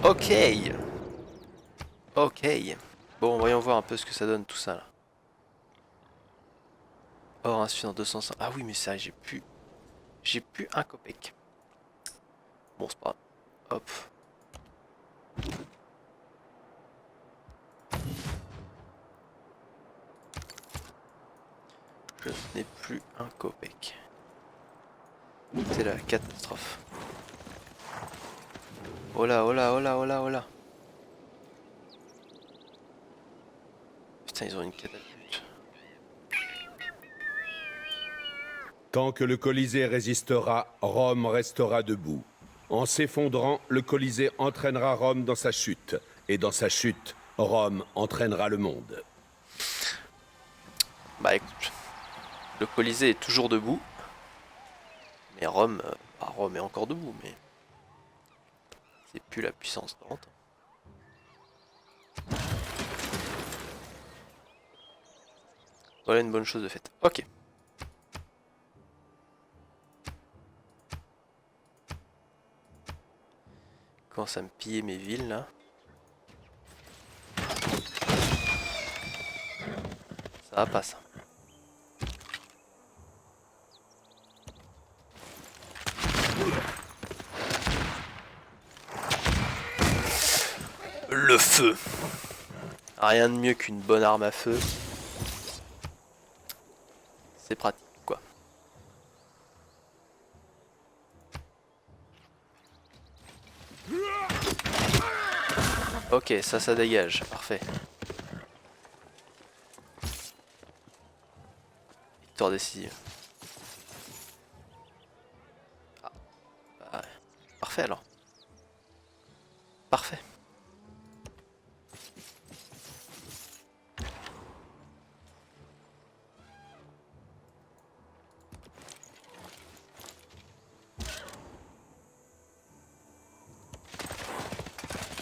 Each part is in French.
Ok. Ok. Bon, voyons voir un peu ce que ça donne tout ça là. Or insuffisant 205. Ah oui, mais ça, j'ai plus. J'ai plus un copec. Bon, c'est pas grave. Hop. Je n'ai plus un copec. C'est la catastrophe. Oh là, oh là, oh là, oh là, oh là. Putain, ils ont une catapulte. Tant que le Colisée résistera, Rome restera debout. En s'effondrant, le Colisée entraînera Rome dans sa chute. Et dans sa chute, Rome entraînera le monde. Bah écoute, le Colisée est toujours debout. Mais Rome, bah, Rome est encore debout, mais c'est plus la puissance d'antan. Voilà une bonne chose de faite. Ok. Commence à me piller mes villes là. Ça va pas ça. Le feu. Rien de mieux qu'une bonne arme à feu. C'est pratique quoi. Ok, ça dégage. Parfait. Victoire décisive. Ah, bah, ouais. Parfait alors. Parfait.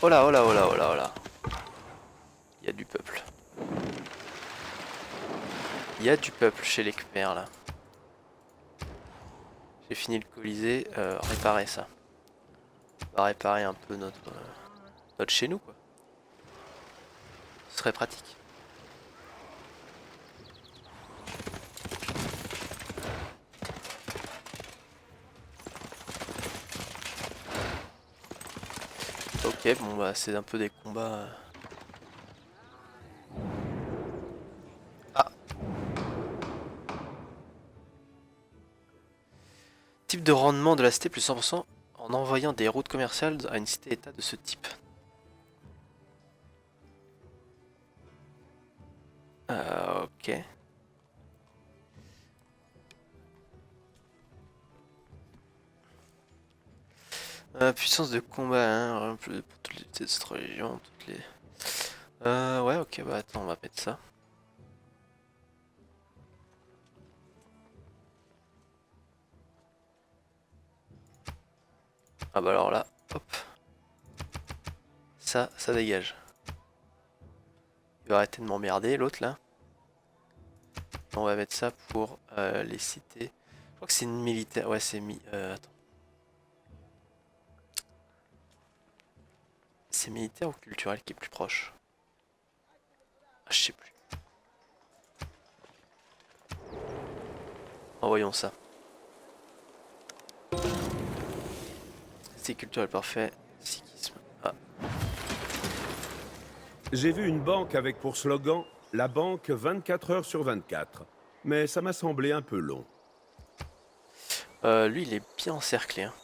Oh là, oh là, oh là, oh là, oh là. Il y a du peuple. Il y a du peuple chez les Khmers là. J'ai fini le Colisée. Réparer ça. On va réparer un peu notre chez nous quoi. Ce serait pratique. Ok, bon bah c'est un peu des combats. Ah, type de rendement de la cité plus 100% en envoyant des routes commerciales à une cité-état de ce type. Ok. Puissance de combat, hein, pour toutes les unités de cette région, toutes les... ouais, ok, bah attends, on va mettre ça. Ah bah alors là, hop. Ça dégage. Il va arrêter de m'emmerder, l'autre là. On va mettre ça pour les cités. Je crois que c'est une militaire. Ouais, c'est attends. C'est militaire ou culturel qui est plus proche? Ah, je sais plus. Envoyons ça. C'est culturel parfait. Sikhisme. Ah. J'ai vu une banque avec pour slogan « La banque 24 heures sur 24 ». Mais ça m'a semblé un peu long. Lui, il est bien encerclé. Hein.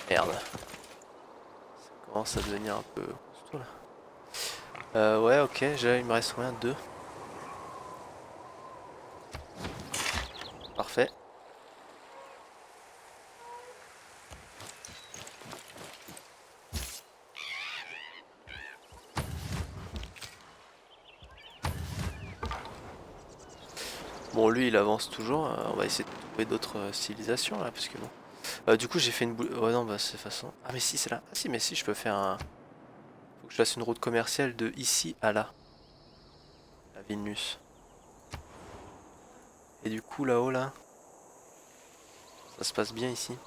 Merde. Ça commence à devenir un peu costaud là. Ouais, ok. Il me reste combien? Deux. Parfait. Bon, lui, il avance toujours. On va essayer de trouver d'autres civilisations là, parce que bon. Du coup, j'ai fait une boule. Ouais, non, bah, c'est façon. Ah, mais si, c'est là. Ah, si, mais si, je peux faire un. Faut que je fasse une route commerciale de ici à là. à Vilnius. Et du coup là-haut là, ça se passe bien ici.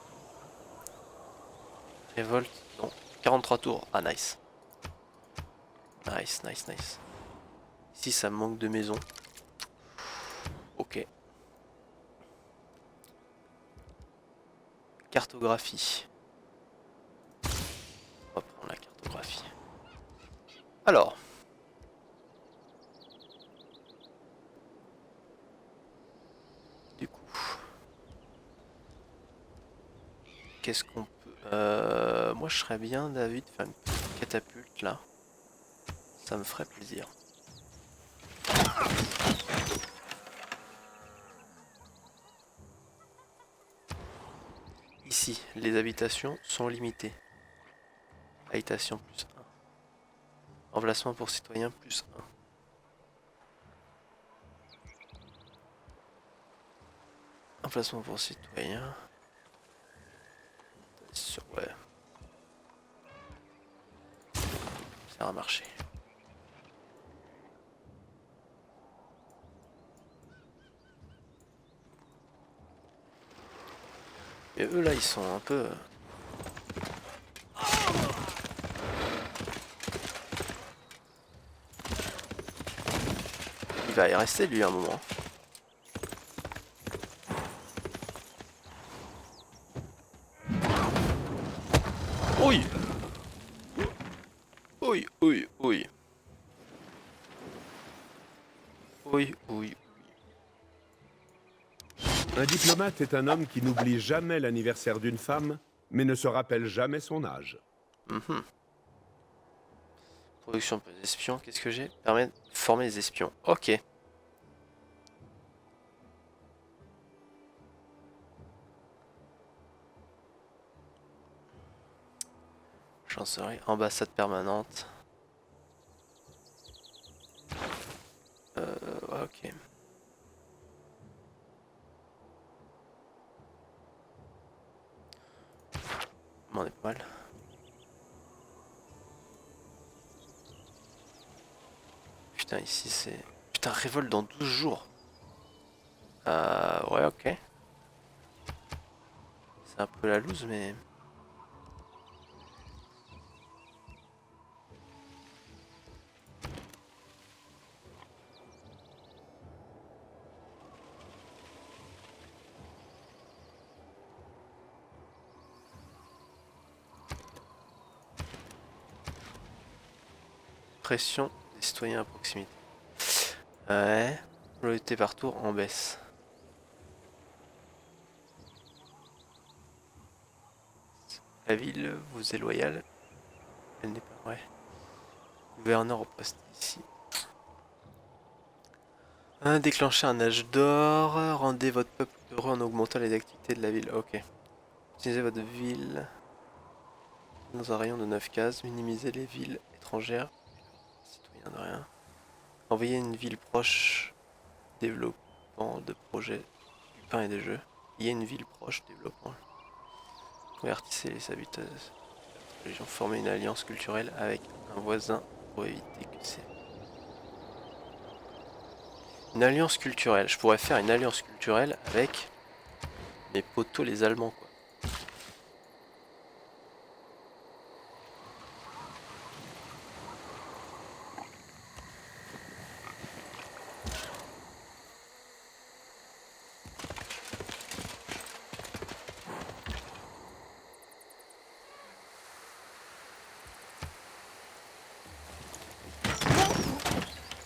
Révolte, non, 43 tours, ah nice. Nice, nice, nice. Ici ça manque de maisons. Ok. Cartographie. On va prendre la cartographie. Alors. Du coup. Qu'est-ce qu'on peut... moi je serais bien David de faire une petite catapulte là. Ça me ferait plaisir. Ici, les habitations sont limitées. Habitation plus 1. Emplacement pour citoyens plus 1. Emplacement pour citoyens. Ouais. Ça va marcher. Et eux là ils sont un peu... Il va y rester lui un moment. Oui. Oui, oui, oui. Oui, oui. Un diplomate est un homme qui n'oublie jamais l'anniversaire d'une femme, mais ne se rappelle jamais son âge. Production pour les espions, qu'est-ce que j'ai? Permet de former les espions. Ok. Chancellerie, ambassade permanente. Ouais, ok. On est pas mal. Putain, ici c'est... Putain, révolte dans 12 jours. Ouais, ok. C'est un peu la loose, mais... Pression des citoyens à proximité. Ouais. Loyauté par tour en baisse. La ville vous est loyale. Elle n'est pas... Ouais. Gouverneur au poste ici. Déclencher un âge d'or. Rendez votre peuple heureux en augmentant les activités de la ville. Ok. Utilisez votre ville dans un rayon de 9 cases. Minimisez les villes étrangères. Citoyens de rien. Envoyez une ville proche. Développement de projets du pain et des jeux. Il y a une ville proche. Développement. Convertissez les habitants. Religion. Former une alliance culturelle avec un voisin pour éviter que c'est... Une alliance culturelle. Je pourrais faire une alliance culturelle avec mes potos les Allemands, quoi.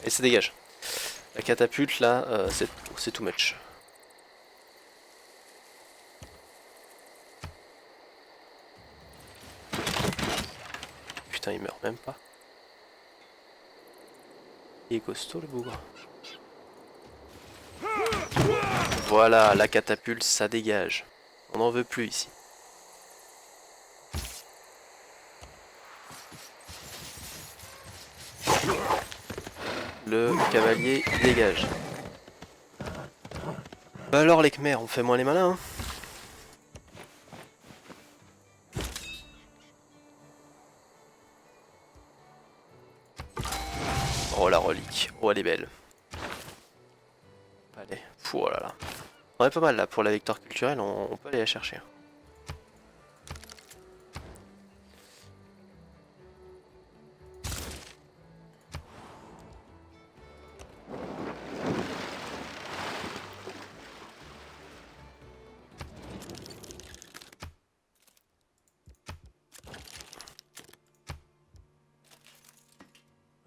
Et ça dégage. La catapulte là, c'est too much. Putain, il meurt même pas. Il est costaud le bougre. Voilà, la catapulte, ça dégage. On n'en veut plus ici. Le cavalier dégage. Bah alors les Khmers, on fait moins les malins, hein. Oh la relique, oh elle est belle. Allez, fou, oh là là. On est pas mal là pour la victoire culturelle, on peut aller la chercher.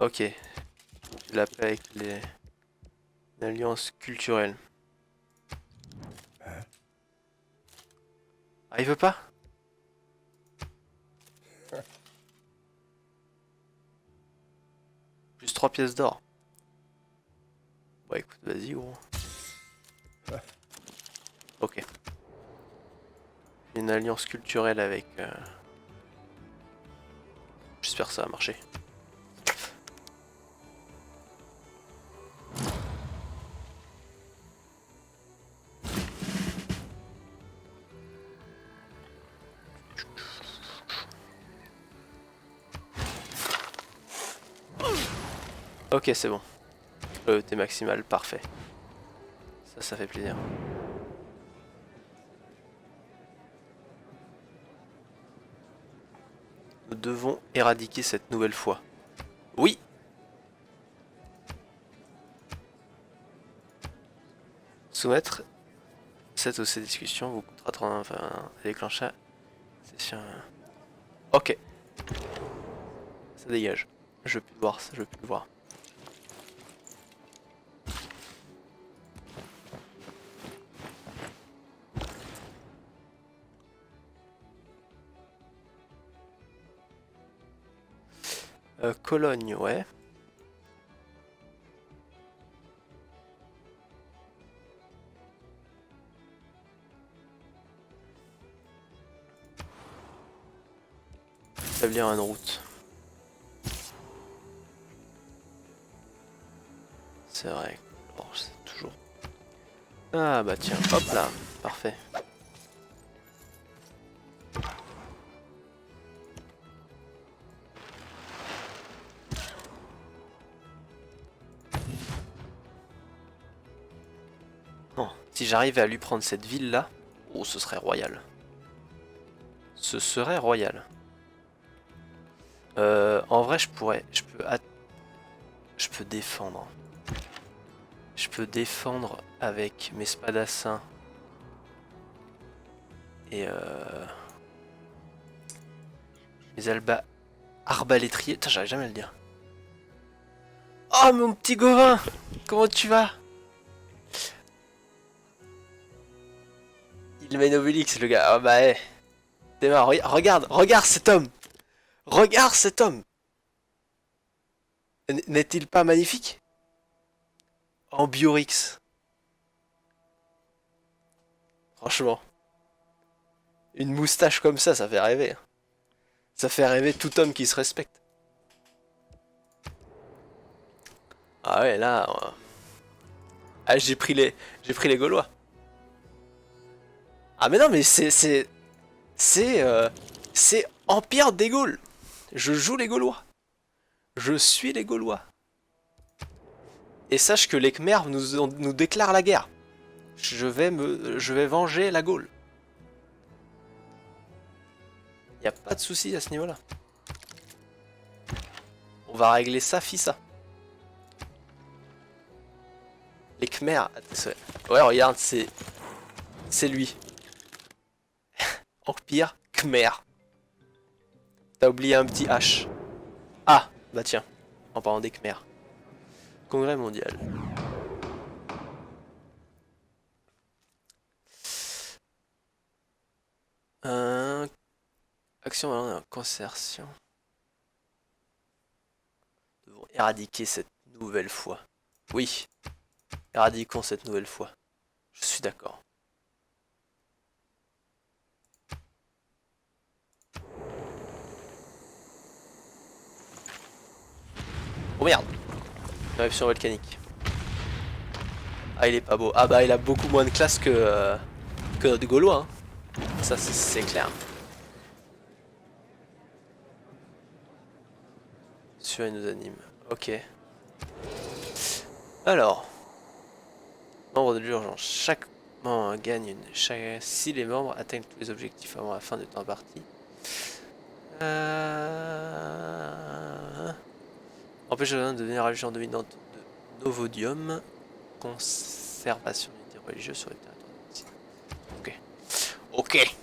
Ok, j'ai la paix avec les alliances culturelles. Ah, il veut pas? Plus 3 pièces d'or. Bon écoute, vas-y gros. Ok. Une alliance culturelle avec... J'espère que ça va marcher. Ok, c'est bon. T'es maximal, parfait. Ça fait plaisir. Nous devons éradiquer cette nouvelle foi. Oui! Soumettre cette ou ces discussions vous coûtera 30... Enfin, déclencher... Session... Ok. Ça dégage. Je peux le voir, ça, je peux le voir. Cologne, ouais. Établir une route. C'est vrai. Alors, c'est toujours... Ah bah tiens, hop là, parfait. Bon, si j'arrivais à lui prendre cette ville là, oh ce serait royal. Ce serait royal. En vrai je pourrais, je peux défendre. Je peux défendre avec mes spadassins. Et mes arbalétriers. Putain, j'arrive jamais à le dire. Oh mon petit Gauvin, comment tu vas? Il mène Obélix le gars. Ah bah eh. Démarre, regarde cet homme. Regarde cet homme. N'est-il pas magnifique? En Biorix. Franchement. Une moustache comme ça fait rêver. Ça fait rêver tout homme qui se respecte. Ah ouais, là... Ah, j'ai pris les Gaulois. Ah mais non, mais c'est Empire des Gaules. Je joue les Gaulois. Je suis les Gaulois. Et sache que les Khmers nous déclarent la guerre. Je vais venger la Gaule. Y a pas de souci à ce niveau-là. On va régler ça, fissa. Les Khmers. Ouais, regarde, c'est lui. Empire Khmer. T'as oublié un petit H. Ah, bah tiens, en parlant des Khmers. Congrès mondial. Action en consertion. Nous devons éradiquer cette nouvelle foi. Oui, éradiquons cette nouvelle foi. Je suis d'accord. Oh merde! Éruption volcanique. Ah, il est pas beau. Ah bah, il a beaucoup moins de classe que notre Gaulois. Hein. Ça, c'est clair. Sur nos anime. Ok. Alors. Membre de l'urgence. Chaque membre gagne si les membres atteignent tous les objectifs avant la fin du temps imparti. Empêche de devenir la religion dominante de Novodium. Conservation d'unité religieuse sur les territoires. Ok. Ok.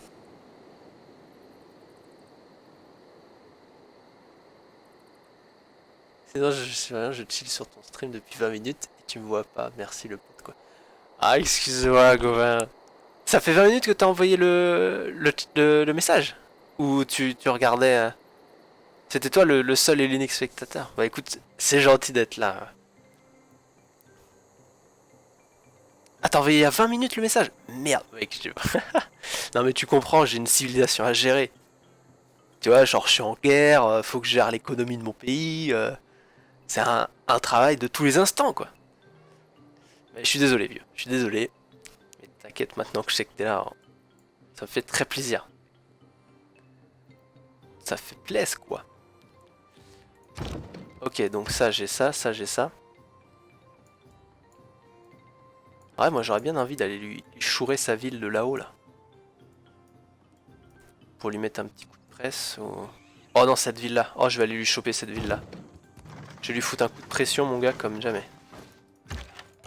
Sinon, je sais rien, je chill sur ton stream depuis 20 minutes et tu me vois pas. Merci le pote, quoi. Ah, excuse-moi, Gauvin. Ça fait 20 minutes que t'as envoyé le message? Ou tu regardais... C'était toi le seul et l'unique spectateur? Bah écoute, c'est gentil d'être là. Ah, t'as envoyé il y a 20 minutes le message? Merde, mec. Non mais tu comprends, j'ai une civilisation à gérer. Tu vois, genre je suis en guerre, faut que je gère l'économie de mon pays. C'est un travail de tous les instants, quoi. Mais je suis désolé, vieux. Je suis désolé. Mais t'inquiète, maintenant que je sais que t'es là, hein, ça me fait très plaisir. Ça fait plaisir, quoi. Ok, donc ça j'ai ça j'ai ça. Ouais, moi j'aurais bien envie d'aller lui chourer sa ville de là-haut, là. Pour lui mettre un petit coup de presse ou... Oh non, cette ville-là. Oh, je vais aller lui choper cette ville-là. Je vais lui foutre un coup de pression, mon gars, comme jamais.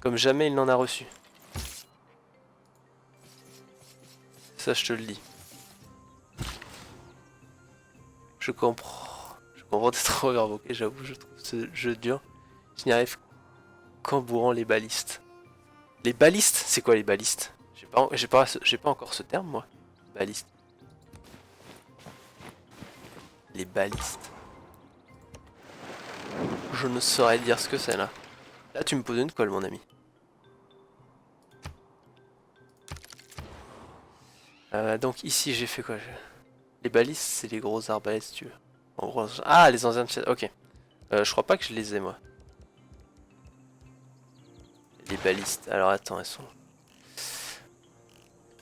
Comme jamais il n'en a reçu. Ça, je te le dis. Je comprends. Je comprends d'être overbooké, j'avoue, je trouve ce jeu dur. Je n'y arrive qu'en bourrant les balistes. Les balistes? C'est quoi les balistes? J'ai pas encore ce terme, moi. Baliste. Les balistes. Je ne saurais dire ce que c'est, là. Là, tu me poses une colle, mon ami. Donc ici, j'ai fait quoi? Les balistes, c'est les gros arbalètes, si tu veux. En gros, ah, les anciennes pièces. Ok. Je crois pas que je les ai, moi. Les balistes. Alors, attends, elles sont...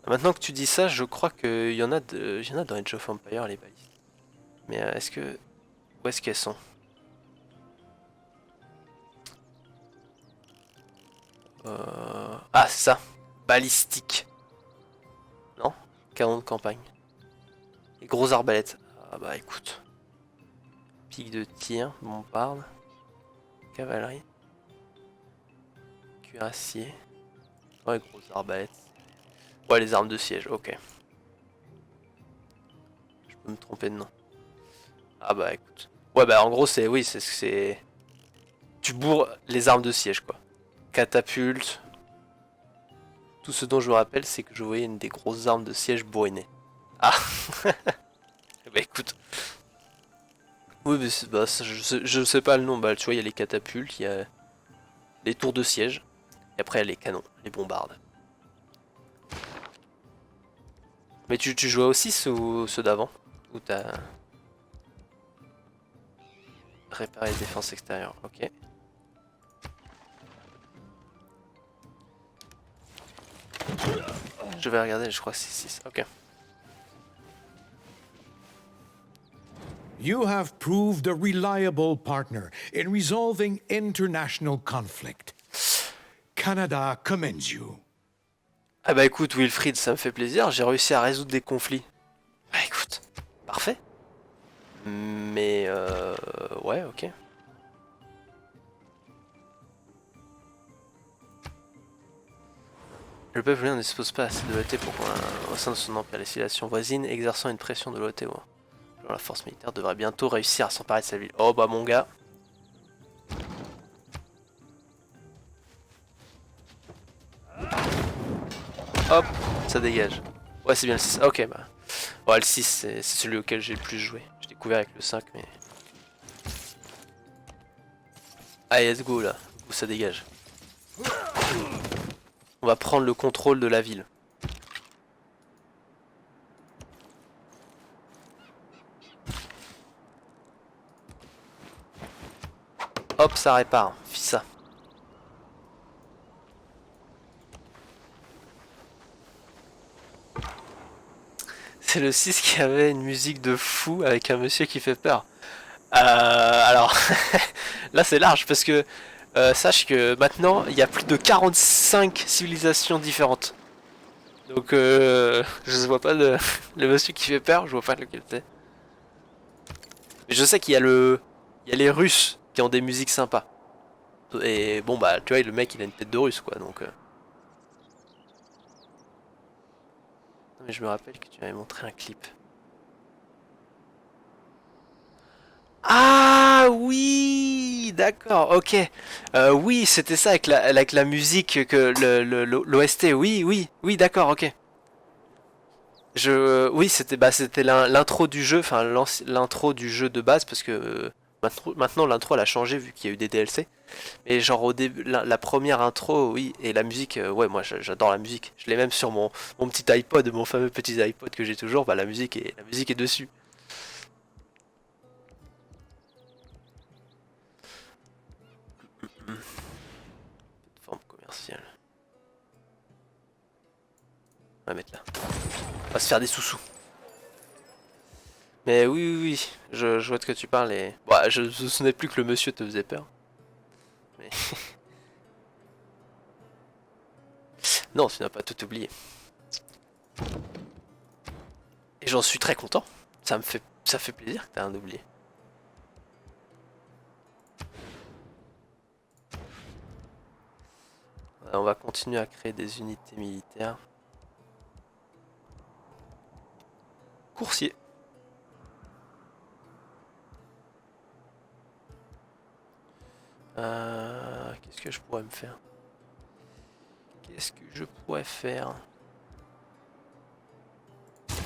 Maintenant que tu dis ça, je crois qu'il y en a dans Age of Empires, les balistes. Mais est-ce que... Où est-ce qu'elles sont? Ah, c'est ça. Balistique. Non? Canon de campagne. Les gros arbalètes. Ah bah écoute. Pique de tir, bombarde. Cavalerie. Cuirassier. Ouais, gros arbalètes. Ouais, les armes de siège, ok. Je peux me tromper de nom. Ah bah écoute. Ouais bah en gros c'est... Oui, c'est... Tu bourres les armes de siège, quoi. Catapulte. Tout ce dont je me rappelle, c'est que je voyais une des grosses armes de siège bourrinées. Ah. Bah écoute. Oui, mais bah, je sais pas le nom. Bah tu vois, il y a les catapultes, il y a les tours de siège. Et après, il y a les canons, les bombardes. Mais tu jouais aussi ceux d'avant? Ou t'as... Réparer les défenses extérieures, ok. Je vais regarder, je crois que c'est 6, ok. You have proved a reliable partner in resolving international conflict. Canada commends you. Ah bah écoute Wilfried, ça me fait plaisir, j'ai réussi à résoudre des conflits. Bah écoute, parfait. Mais ouais, ok. Le peuple ne dispose pas assez de l'OT pour au sein de son empire. Les civilisations voisines exerçant une pression de l'OT. La force militaire devrait bientôt réussir à s'emparer de sa ville. Oh bah mon gars. Hop, ça dégage. Ouais, c'est bien le 6. Ok, bah. Ouais, le 6, c'est celui auquel j'ai le plus joué. J'ai découvert avec le 5, mais... Allez, let's go, là. Où ça dégage. On va prendre le contrôle de la ville. Hop, ça répare. Fis ça. C'est le 6 qui avait une musique de fou avec un monsieur qui fait peur. Alors, là c'est large parce que sache que maintenant, il y a plus de 45 civilisations différentes. Donc, je vois pas le monsieur qui fait peur, je vois pas lequel c'est. Mais je sais qu'il y a il y a les Russes qui ont des musiques sympas. Et bon, bah, tu vois, le mec, il a une tête de Russe, quoi, donc... Non, mais je me rappelle que tu m'avais montré un clip. Ah oui, d'accord, ok. Oui, c'était ça avec la musique que l'OST. Oui, oui, oui, d'accord, ok. Oui, c'était l'intro du jeu, enfin l'intro du jeu de base parce que maintenant l'intro elle a changé vu qu'il y a eu des DLC. Mais genre au début, la première intro, oui, et la musique, ouais, moi j'adore la musique. Je l'ai même sur mon petit iPod, mon fameux petit iPod que j'ai toujours. Bah la musique est dessus. Forme commerciale. On va mettre là. On va se faire des sous-sous. Mais oui, oui, oui, je vois de quoi tu parles et... Bah, je me souvenais plus que le monsieur te faisait peur. Mais... non, tu n'as pas tout oublié. Et j'en suis très content. Ça fait plaisir que t'aies rien oublié. On va continuer à créer des unités militaires. Coursier. Qu'est-ce que je pourrais me faire? Qu'est-ce que je pourrais faire?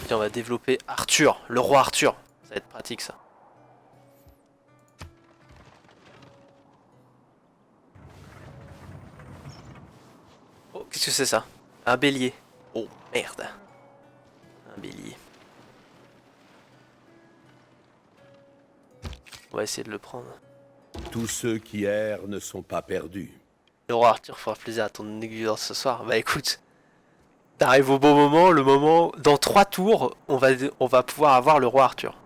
Tiens, on va développer Arthur, le roi Arthur. Ça va être pratique ça. Oh, qu'est-ce que c'est ça? Un bélier. Oh, merde. Un bélier. On va essayer de le prendre. Tous ceux qui errent ne sont pas perdus. Le roi Arthur fera plaisir à ton aiguilleur ce soir. Bah écoute, t'arrives au bon moment, le moment... Dans 3 tours, on va pouvoir avoir le roi Arthur.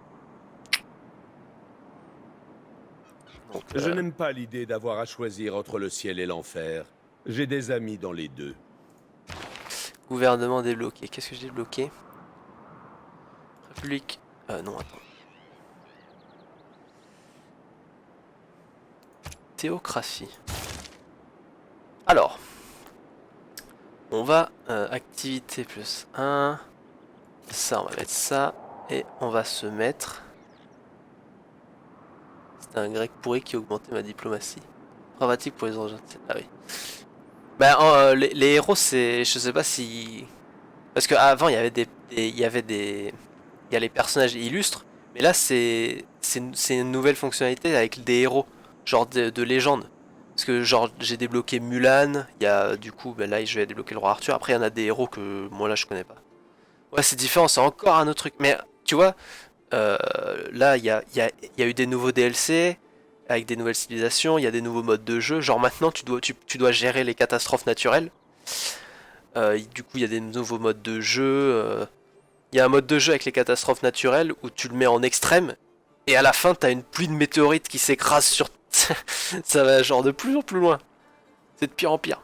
Donc, Je n'aime pas l'idée d'avoir à choisir entre le ciel et l'enfer. J'ai des amis dans les deux. gouvernement débloqué. Qu'est-ce que j'ai débloqué? République... non, attends. Théocratie. Alors, on va activité plus 1. Ça, on va mettre ça. Et on va se mettre... C'était un grec pourri qui augmentait ma diplomatie. Pratique pour les engins. Ah oui. Bah, les héros, c'est... Je sais pas si... Parce qu'avant, il y avait des... Il y a les personnages illustres. Mais là, c'est une nouvelle fonctionnalité avec des héros. Genre de légende. Parce que genre j'ai débloqué Mulan, il y a du coup ben là je vais débloquer le roi Arthur, après il y en a des héros que moi là je connais pas. Ouais c'est différent, c'est encore un autre truc. Mais tu vois, là il y a eu des nouveaux DLC avec des nouvelles civilisations, il y a des nouveaux modes de jeu. Genre maintenant tu dois gérer les catastrophes naturelles. Du coup il y a des nouveaux modes de jeu. Il y a un mode de jeu avec les catastrophes naturelles où tu le mets en extrême et à la fin t'as une pluie de météorites qui s'écrase sur... ça va genre de plus en plus loin. C'est de pire en pire.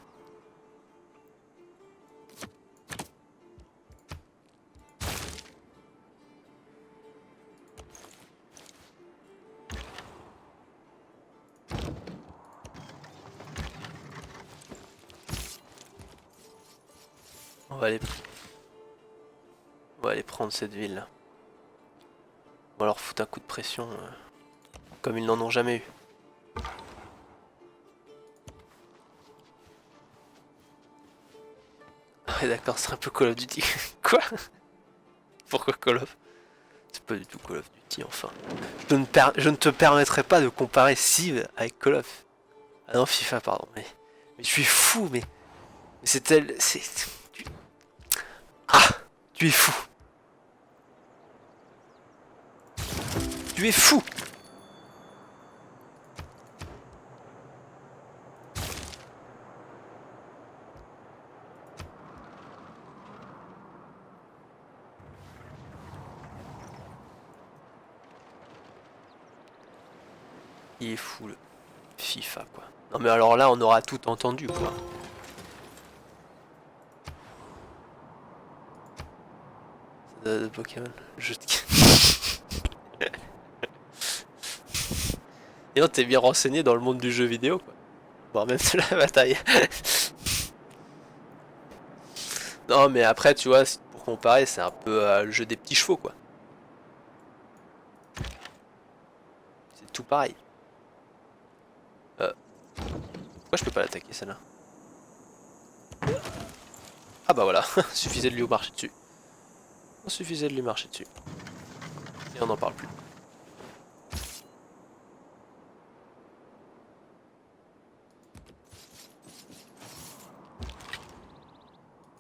On va aller... On va aller prendre cette ville là. On va leur foutre un coup de pression comme ils n'en ont jamais eu. Ouais d'accord, c'est un peu Call of Duty. Quoi? Pourquoi Call of? C'est pas du tout Call of Duty enfin. Je ne te permettrai pas de comparer Civ avec Call of. Ah non FIFA pardon. Mais je suis fou mais c'est tel... Ah! Tu es fou! Tu es fou! Il est fou le... FIFA quoi. Non mais alors là on aura tout entendu quoi. De Pokémon, juste... Et non, t'es bien renseigné dans le monde du jeu vidéo quoi. Voire même de la bataille. Non mais après tu vois, pour comparer c'est un peu le jeu des petits chevaux quoi. C'est tout pareil. Pourquoi je peux pas l'attaquer celle-là? Ah bah voilà, suffisait de lui marcher dessus. Il suffisait de lui marcher dessus. Et on n'en parle plus.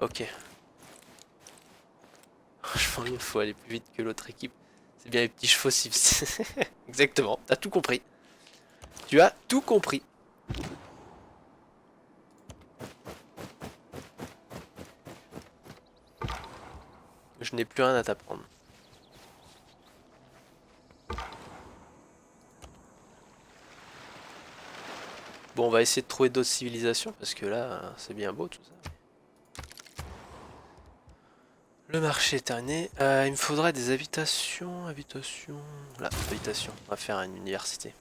Ok. Franchement, il faut aller plus vite que l'autre équipe. C'est bien les petits chevaux si... Exactement, t'as tout compris. Tu as tout compris. Je n'ai plus rien à t'apprendre. Bon, on va essayer de trouver d'autres civilisations parce que là, c'est bien beau tout ça. Le marché est terminé. Il me faudrait des habitations. Habitations. Là, habitations. On va faire une université.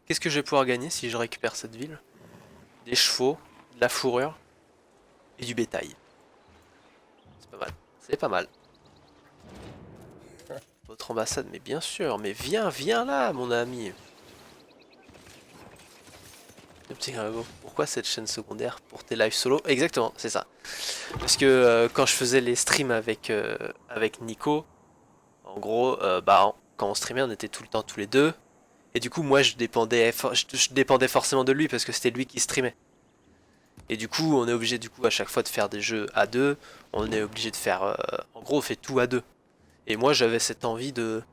Qu'est-ce que je vais pouvoir gagner si je récupère cette ville? Des chevaux, de la fourrure et du bétail. C'est pas mal. C'est pas mal. Votre ambassade, mais bien sûr. Mais viens, viens là, mon ami. Le petit Gringo. Pourquoi cette chaîne secondaire pour tes lives solo? Exactement, c'est ça. Parce que quand je faisais les streams avec, avec Nico, en gros, quand on streamait, on était tout le temps tous les deux. Et du coup, moi, je dépendais forcément de lui parce que c'était lui qui streamait. Et du coup, on est obligé du coup à chaque fois de faire des jeux à deux. On est obligé de faire, en gros, on fait tout à deux. Et moi, j'avais cette envie de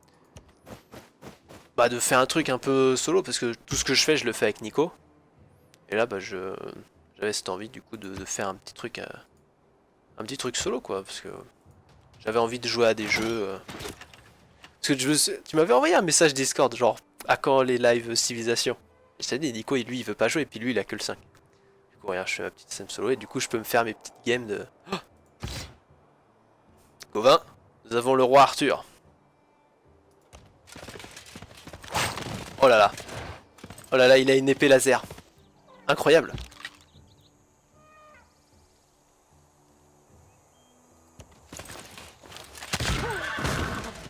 faire un truc un peu solo parce que tout ce que je fais, je le fais avec Nico. Et là, j'avais cette envie du coup de faire un petit truc solo quoi, parce que j'avais envie de jouer à des jeux. Parce que tu m'avais envoyé un message Discord, genre à quand les lives civilisation. Et je t'ai dit, Nico, lui, il veut pas jouer, et puis lui, il a que le 5. Du coup, regarde, je fais ma petite scène solo, et du coup, je peux me faire mes petites games de. Oh Gauvin, nous avons le roi Arthur. Oh là là. Oh là là, il a une épée laser. Incroyable.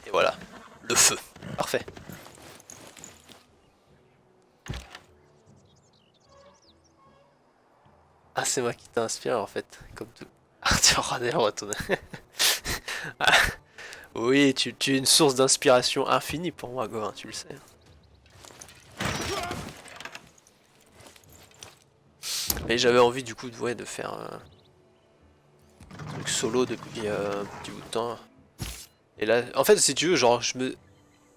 Et voilà. Le feu. Parfait. Ah, c'est moi qui t'inspire en fait, comme tout. Arthur Ranel retourne. Ah, oui, tu es une source d'inspiration infinie pour moi, Gauvin, tu le sais. Et j'avais envie du coup de faire un truc solo depuis un petit bout de temps. Et là, en fait, si tu veux, genre,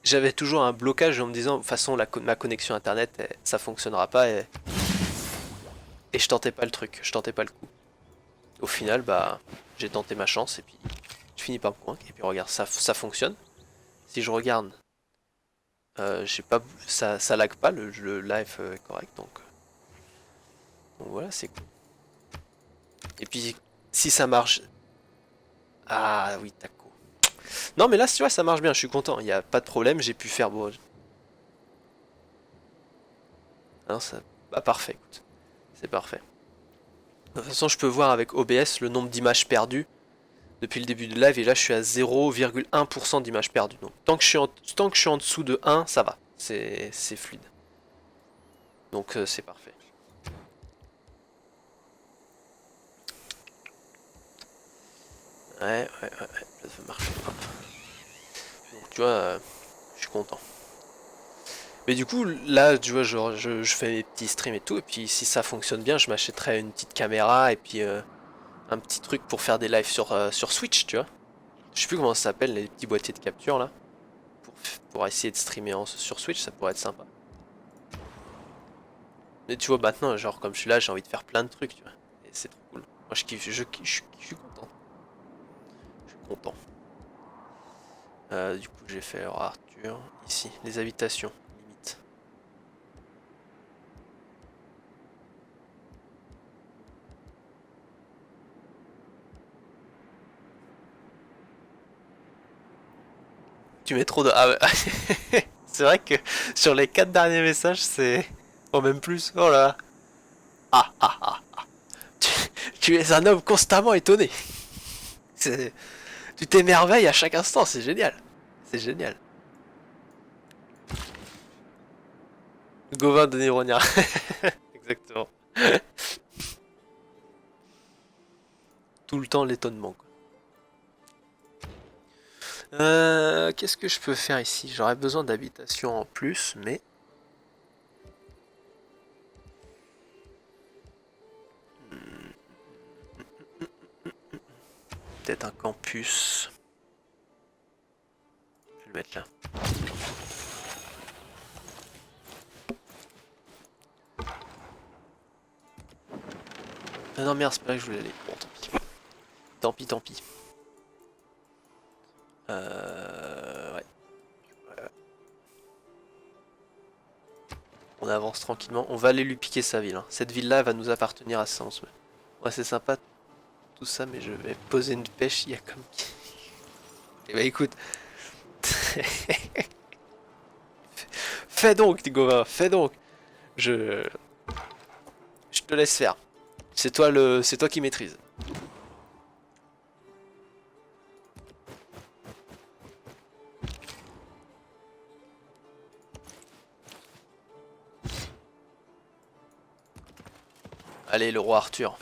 j'avais toujours un blocage en me disant, de toute façon, ma connexion internet, ça fonctionnera pas et je tentais pas le truc, je tentais pas le coup. Au final, j'ai tenté ma chance et puis je finis par me convaincre. Et puis regarde, ça fonctionne. Si je regarde, j'ai pas, ça lag pas, le live est correct, donc voilà, c'est cool. Et puis, si ça marche... Ah oui, taco. Non, mais là, tu vois, ça marche bien, je suis content. Il n'y a pas de problème, j'ai pu faire... Bon... Non, ça... Bah, parfait, écoute. C'est parfait. De toute façon, je peux voir avec OBS le nombre d'images perdues depuis le début du live. Et là, je suis à 0,1% d'images perdues. Donc, tant que je suis en dessous de 1, ça va. C'est fluide. Donc, c'est parfait. Ouais, ça veut marcher. Hop. Donc tu vois, je suis content. Mais du coup, là, tu vois, je fais mes petits streams et tout, et puis si ça fonctionne bien, je m'achèterai une petite caméra et puis un petit truc pour faire des lives sur Switch, tu vois. Je sais plus comment ça s'appelle, les petits boîtiers de capture là. Pour essayer de streamer sur Switch, ça pourrait être sympa. Mais tu vois, maintenant, genre, comme je suis là, j'ai envie de faire plein de trucs, tu vois. Et c'est trop cool. Moi je kiffe, je suis content. Je suis content. Du coup j'ai fait le roi Arthur. Ici, les habitations, limite. Tu mets trop de... Ah ouais. C'est vrai que sur les 4 derniers messages, c'est... Oh, même plus. Oh là. Ah, ah, ah. Tu, tu es un homme constamment étonné. Tu t'émerveilles à chaque instant, c'est génial. C'est génial. Gauvin de Néronia. Exactement. Tout le temps l'étonnement, quoi. Qu'est-ce que je peux faire ici? J'aurais besoin d'habitation en plus, mais... Peut-être un campus. Je vais le mettre là. Ah non merde, c'est pas là que je voulais aller. Bon, tant pis. Tant pis, tant pis. Ouais. On avance tranquillement. On va aller lui piquer sa ville. Hein. Cette ville-là va nous appartenir à Sens. Ouais, c'est sympa tout ça, mais je vais poser une pêche. Il y a comme... Eh bah écoute. Fais donc, Gauvin, fais donc. Je... Je te laisse faire. C'est toi qui maîtrise. Allez, le roi Arthur.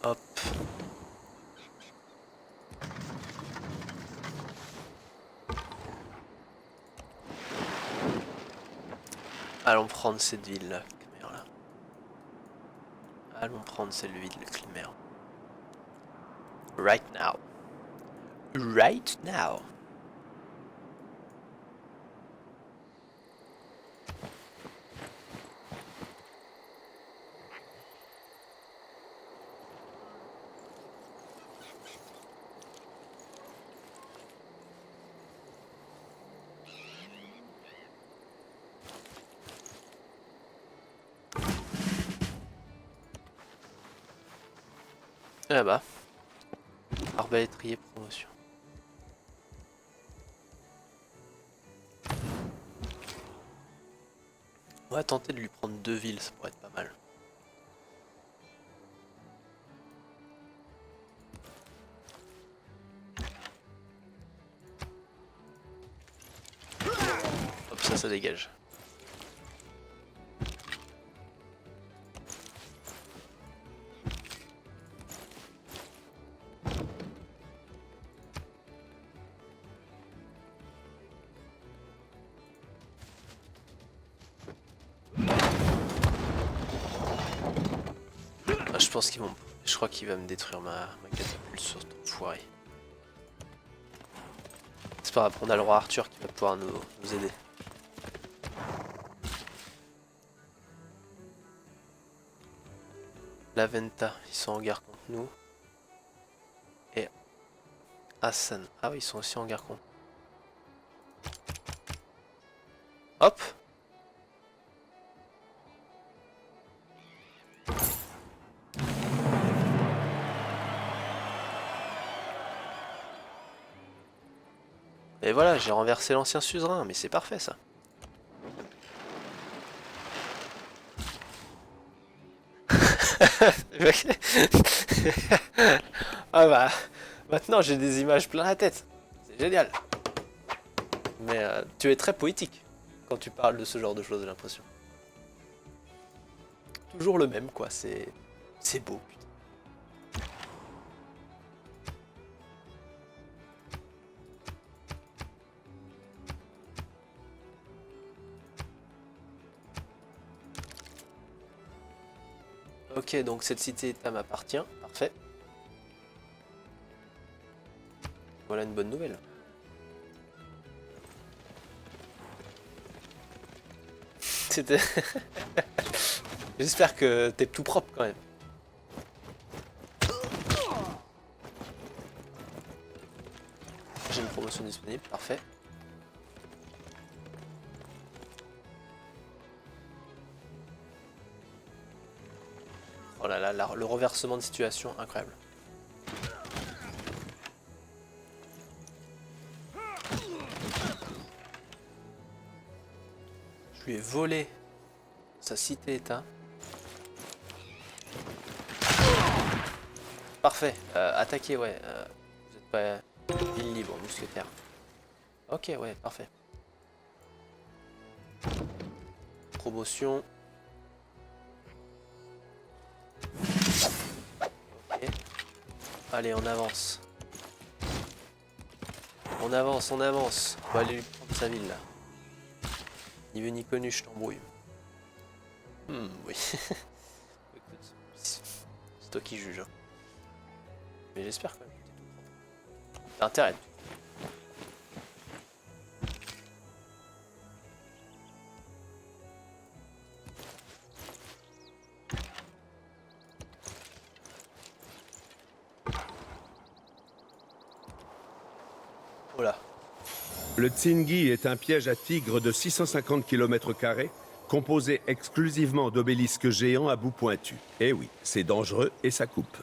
Hop. Allons prendre cette ville-là, Khmer, là. Allons prendre cette ville, le Khmer. Right now. Right now. Ah bah. Arbalétrier promotion. On va tenter de lui prendre 2 villes, ça pourrait être pas mal. Hop, ça dégage. Ah, je pense qu'ils vont... Je crois qu'il va me détruire ma catapulte sur ton foiré. C'est pas grave, on a le roi Arthur qui va pouvoir nous aider. La Venta, ils sont en guerre contre nous. Et Hassan. Ah oui, ils sont aussi en guerre contre nous. Hop. Et voilà, j'ai renversé l'ancien suzerain, mais c'est parfait ça. Ah bah, maintenant j'ai des images plein la tête. C'est génial. Mais tu es très poétique quand tu parles de ce genre de choses, j'ai l'impression. Toujours le même quoi, c'est beau. Putain. Ok, donc cette cité-état m'appartient. Parfait. Voilà une bonne nouvelle. C'était... J'espère que t'es tout propre quand même. J'ai une promotion disponible, parfait. Oh là là, le reversement de situation, incroyable. Je lui ai volé sa cité-état. Parfait, attaquez, ouais. Vous êtes pas ville libre, mousquetaire. Ok, ouais, parfait. Promotion. Ok. Allez, on avance. On avance, on avance. On va aller lui prendre sa ville là. Ni vu ni connu, je t'embrouille. Oui. Écoute, c'est toi qui juge. Hein. Mais j'espère quand même que t'es tout propre. T'as intérêt. Voilà. Le Tsingi est un piège à tigres de 650 km², composé exclusivement d'obélisques géants à bout pointu. Eh oui, c'est dangereux et ça coupe.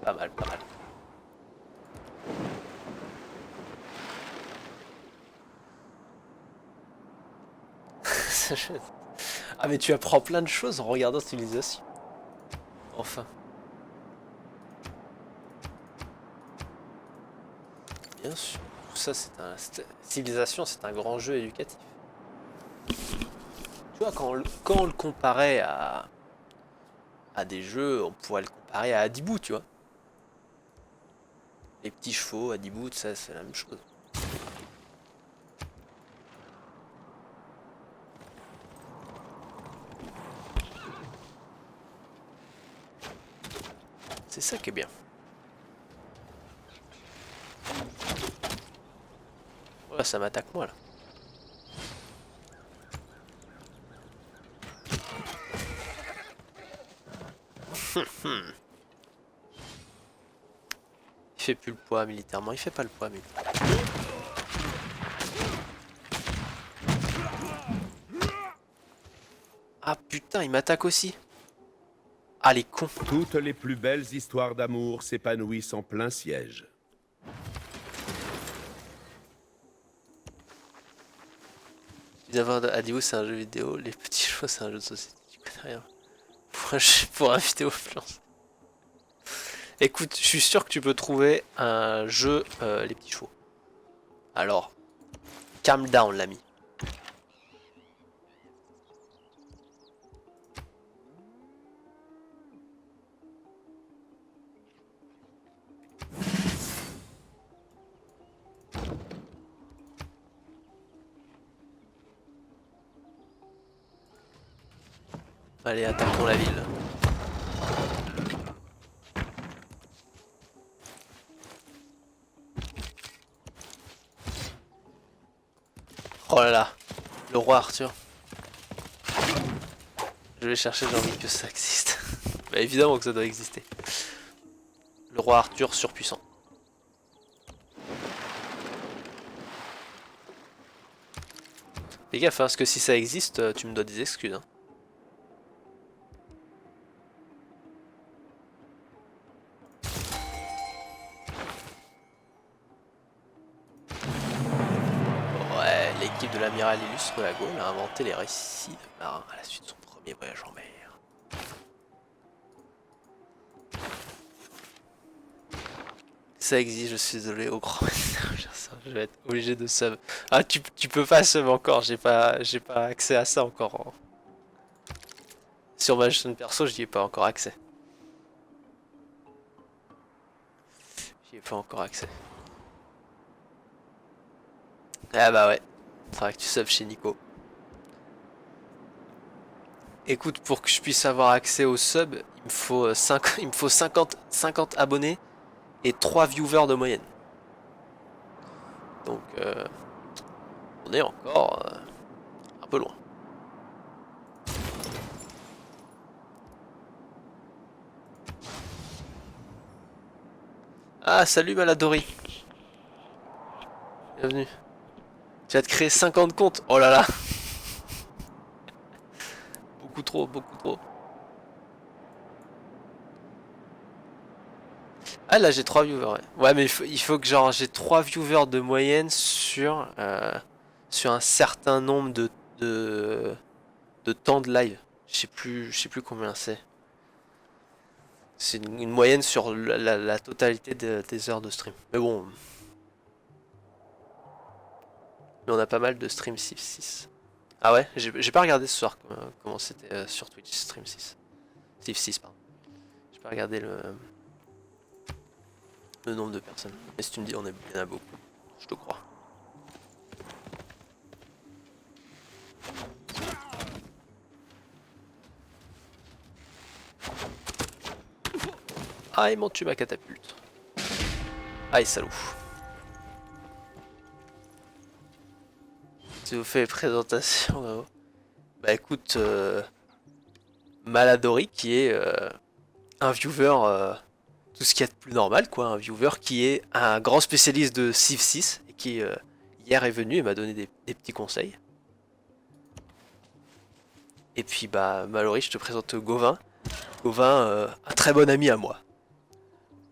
Pas mal, pas mal. Ah mais tu apprends plein de choses en regardant civilisation. Enfin. Bien sûr. Tout ça civilisation, c'est un grand jeu éducatif. Tu vois, quand on le comparait à des jeux, on pourrait le comparer à Adibou, tu vois. Les petits chevaux, Adibou, tout ça, c'est la même chose. C'est ça qui est bien. Voilà, ça m'attaque moi là. Il fait plus le poids militairement, il fait pas le poids militairement. Ah putain, il m'attaque aussi. Ah les cons. Toutes les plus belles histoires d'amour s'épanouissent en plein siège. D'avoir Adibou, c'est un jeu vidéo, les petits chevaux, c'est un jeu de société. Tu connais rien. Pour un vidéo influence. Écoute, je suis sûr que tu peux trouver un jeu les petits chevaux. Alors, calm down l'ami. Allez, attaquons la ville. Oh là là, le roi Arthur. Je vais chercher, j'ai envie que ça existe. Bah évidemment que ça doit exister. Le roi Arthur surpuissant. Fais gaffe, hein, parce que si ça existe, tu me dois des excuses. Hein. Ouais, l'équipe de l'amiral illustre la Gaule a inventé les récits de marins à la suite de son premier voyage en mer. Ça existe, je suis désolé, au grand je vais être obligé de sub. Ah, tu peux pas sub encore, j'ai pas accès à ça encore. Hein. Sur ma chaîne perso, j'y ai pas encore accès. J'y ai pas encore accès. Ah bah ouais, faudra que tu sub chez Nico. Écoute, pour que je puisse avoir accès au sub, il me faut 50 abonnés et 3 viewers de moyenne. Donc, on est encore un peu loin. Ah, salut Maladori. Bienvenue. Tu vas te créer 50 comptes. Oh là là. Beaucoup trop, beaucoup trop. Ah là j'ai 3 viewers, ouais. Ouais mais il faut que genre j'ai 3 viewers de moyenne sur un certain nombre de temps de live. Je sais plus combien c'est. C'est une moyenne sur la totalité des heures de stream. Mais bon. Mais on a pas mal de stream 6. Ah ouais, j'ai pas regardé ce soir comment c'était sur Twitch stream 6. Civ 6 pardon. J'ai pas regardé le nombre de personnes. Mais si tu me dis il y en a beaucoup, je te crois. Ah, ils m'ont tué ma catapulte. Aïe, salaud. Si vous faites les présentations, là-haut. Bah écoute, Maladori qui est un viewer, tout ce qu'il y a de plus normal, quoi. Un viewer qui est un grand spécialiste de Civ 6 et qui hier est venu et m'a donné des petits conseils. Et puis bah Mallory, je te présente Gauvin. Gauvin, un très bon ami à moi.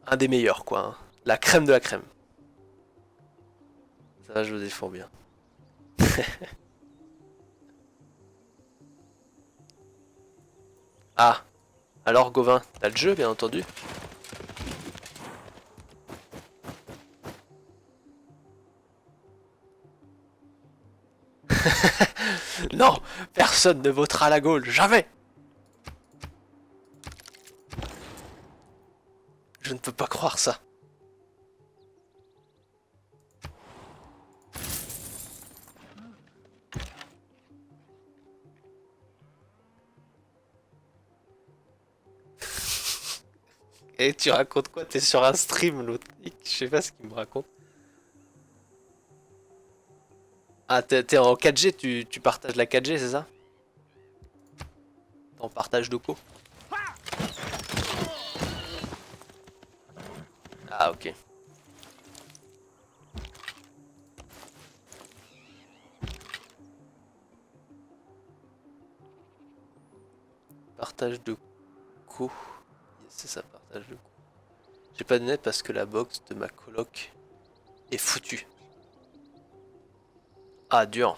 Un des meilleurs, quoi. Hein. La crème de la crème. Ça, je le défends bien. Ah, alors Gauvin, t'as le jeu, bien entendu. Non, personne ne votera la Gaule, jamais. Je ne peux pas croire ça. Et tu racontes quoi? T'es sur un stream, l'autre. Je sais pas ce qu'il me raconte. Ah, t'es en 4G, tu partages la 4G, c'est ça? En partage de co. Ah, ok. Partage de co. Yes, c'est ça, partage de co. J'ai pas de net parce que la box de ma coloc est foutue. Ah, dur.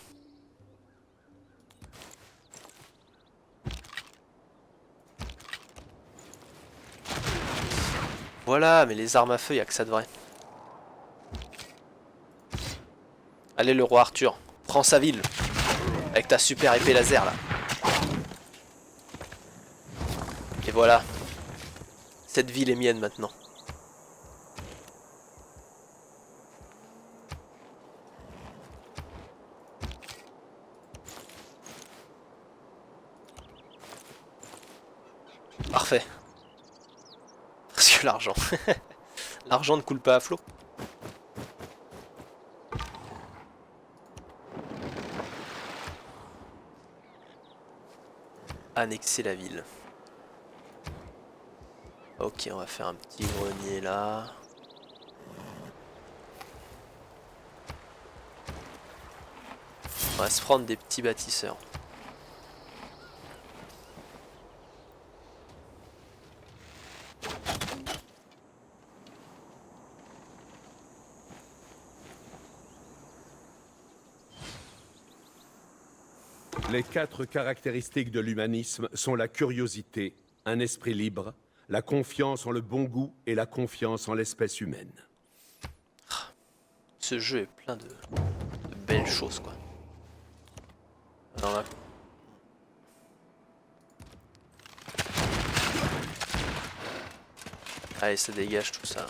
Voilà, mais les armes à feu, y'a que ça de vrai. Allez, le roi Arthur, prends sa ville. Avec ta super épée laser, là. Et voilà. Cette ville est mienne maintenant. Parfait. Parce que l'argent. L'argent ne coule pas à flot. Annexer la ville. Ok, on va faire un petit grenier là. On va se prendre des petits bâtisseurs. Les 4 caractéristiques de l'humanisme sont la curiosité, un esprit libre, la confiance en le bon goût et la confiance en l'espèce humaine. Ce jeu est plein de belles choses, quoi. Dans la... Allez, ça dégage tout ça.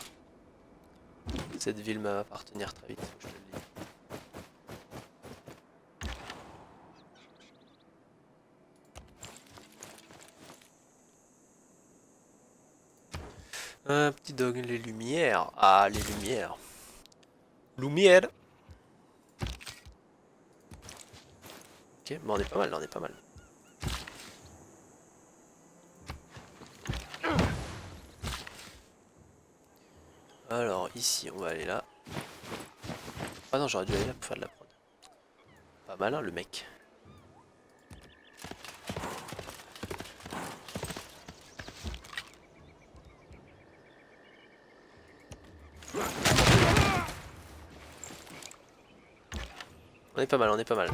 Cette ville va appartenir très vite, je te le dis. Un petit dog, les lumières. Ah, les lumières. Lumière. Ok, bon, on est pas mal, là, on est pas mal. Alors, ici, on va aller là. Ah non, j'aurais dû aller là pour faire de la prod. Pas mal, hein, le mec. On est pas mal, on est pas mal.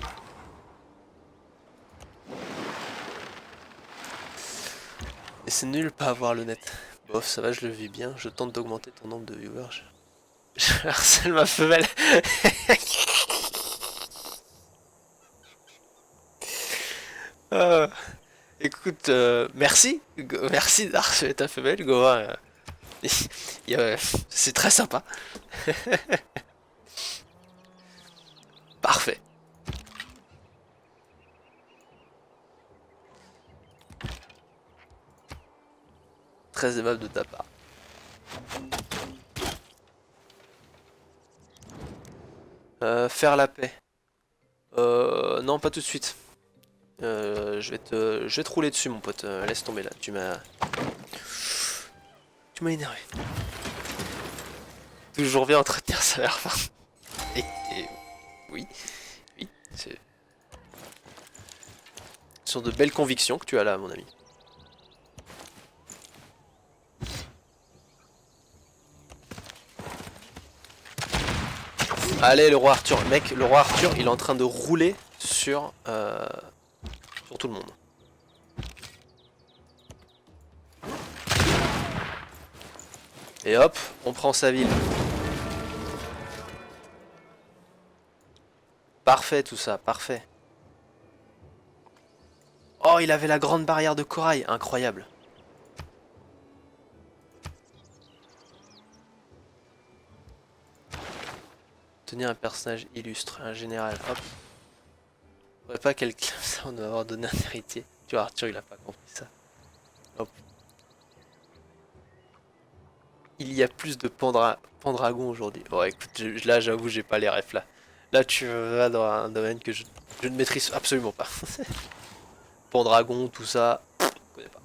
Et c'est nul pas avoir le net. Bof, ça va, je le vis bien. Je tente d'augmenter ton nombre de viewers. Je harcèle ma femelle. Euh, écoute, merci. Merci d'harceler ta femelle, Goa. C'est très sympa. Parfait. Très aimable de ta part. Faire la paix. Non, pas tout de suite. Je vais te rouler dessus, mon pote. Laisse tomber là. Tu m'as énervé. Toujours bien entretenir sa mère. Et oui, oui, ce sont de belles convictions que tu as là, mon ami. Allez, le roi Arthur. Mec, le roi Arthur, il est en train de rouler sur tout le monde. Et hop, on prend sa ville. Parfait tout ça, parfait. Oh, il avait la grande barrière de corail, incroyable. Tenir un personnage illustre, un général, hop. Faudrait pas qu'elle clame ça, on doit avoir donné un héritier. Tu vois, Arthur, il a pas compris ça. Hop. Il y a plus de Pendragon aujourd'hui. Bon, écoute, là, j'avoue, j'ai pas les refs là. Là, tu vas dans un domaine que je ne maîtrise absolument pas. Pendragon, tout ça, je connais pas.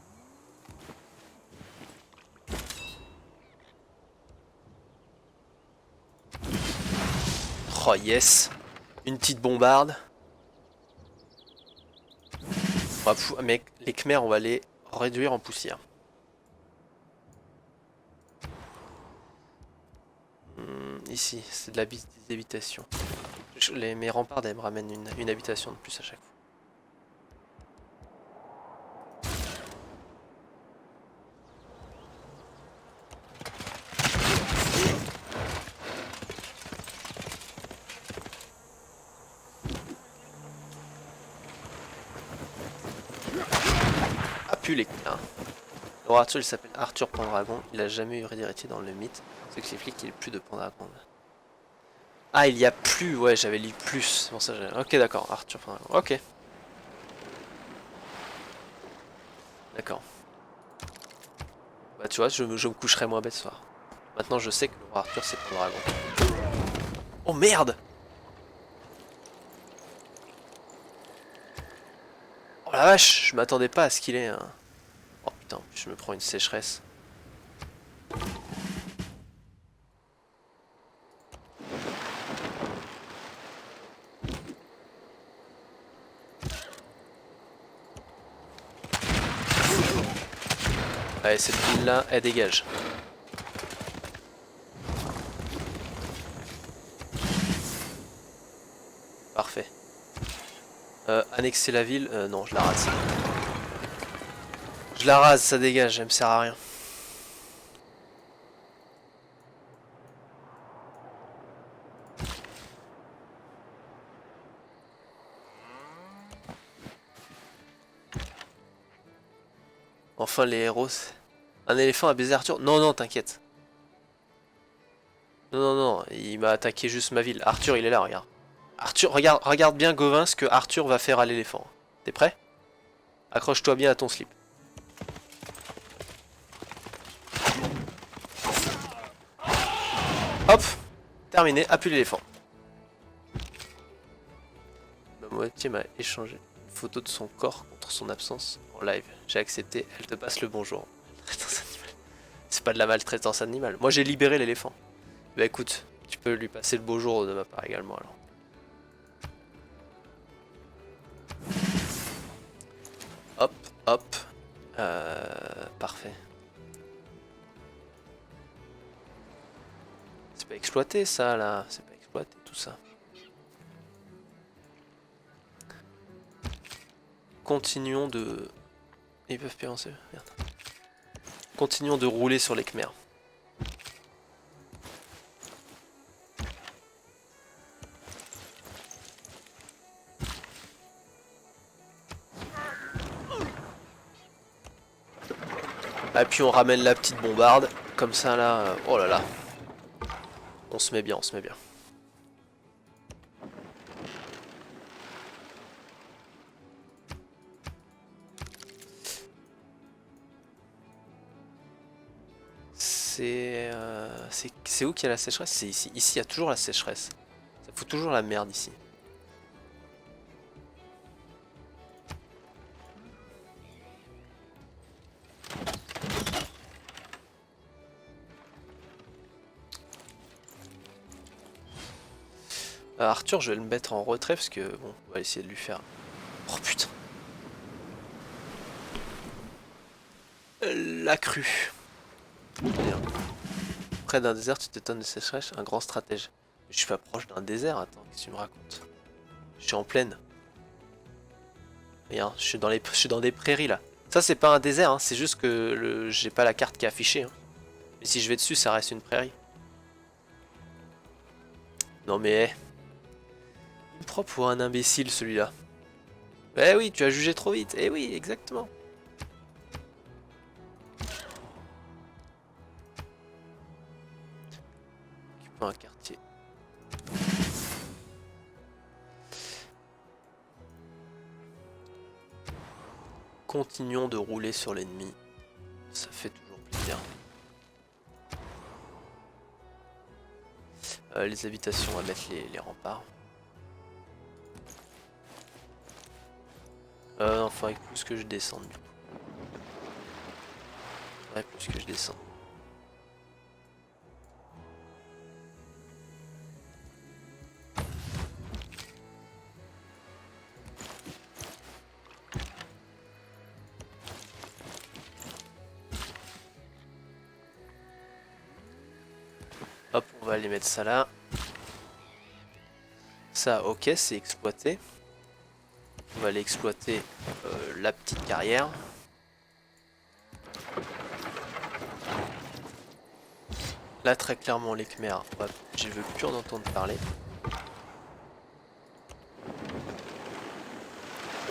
Oh yes, une petite bombarde. Mec, les Khmers, on va les réduire en poussière. Ici, c'est de la habitation. Mes remparts, elles me ramènent une habitation de plus à chaque fois. Ah, pu les Khmers. Le roi Arthur, il s'appelle Arthur Pendragon. Il a jamais eu d'héritier dans le mythe. Ce qui signifie qu'il n'y a plus de Pendragon. Ah, il y a plus, ouais, j'avais lu plus. Bon, ça, ok, d'accord, Arthur Pendragon. Ok. D'accord. Bah, tu vois, je me coucherai moins bête ce soir. Maintenant, je sais que le roi Arthur, c'est Pendragon. Oh merde! Oh la vache, je m'attendais pas à ce qu'il ait un... Oh putain, je me prends une sécheresse. Allez, cette ville là, elle dégage. Parfait. Annexer la ville, non, je la rase. Je la rase, ça dégage, elle me sert à rien. Enfin les héros. Un éléphant a baisé Arthur. Non, non, t'inquiète. Non, non, non, il m'a attaqué juste ma ville. Arthur, il est là, regarde. Arthur, regarde bien Gauvin ce que Arthur va faire à l'éléphant. T'es prêt? Accroche-toi bien à ton slip. Hop, terminé, appuie l'éléphant. Ma moitié m'a échangé une photo de son corps contre son absence en live. J'ai accepté, elle te passe le bonjour. Maltraitance animale. C'est pas de la maltraitance animale. Moi j'ai libéré l'éléphant. Bah écoute, tu peux lui passer le beau jour de ma part également alors. Hop, hop. Parfait. C'est pas exploité ça là, c'est pas exploité tout ça. Continuons de... Ils peuvent pérencer, merde. Continuons de rouler sur les Khmers. Et puis on ramène la petite bombarde, comme ça là, oh là là. On se met bien, on se met bien. C'est où qu'il y a la sécheresse? C'est ici. Ici, il y a toujours la sécheresse. Ça fout toujours la merde ici. Arthur, je vais le mettre en retrait parce que bon, on va essayer de lui faire. Oh putain. La crue. Bien. Près d'un désert, tu t'étonnes de sécheresse, un grand stratège. Je suis pas proche d'un désert, attends, qu'est-ce que tu me racontes? Je suis en plaine. Regarde, je suis dans des prairies là. Ça c'est pas un désert, hein, c'est juste que j'ai pas la carte qui est affichée. Hein. Mais si je vais dessus, ça reste une prairie. Non mais... Il me prend pour un imbécile celui-là. Eh oui, tu as jugé trop vite. Eh oui, exactement. Occupe un quartier. Continuons de rouler sur l'ennemi. Ça fait toujours plaisir. Les habitations, on va mettre les remparts. Non, faudrait plus que je descende du coup. Faudrait plus que je descende. Hop, on va aller mettre ça là. Ça, ok, c'est exploité. On va aller exploiter la petite carrière. Là, très clairement, les Khmers, je veux plus en entendre parler.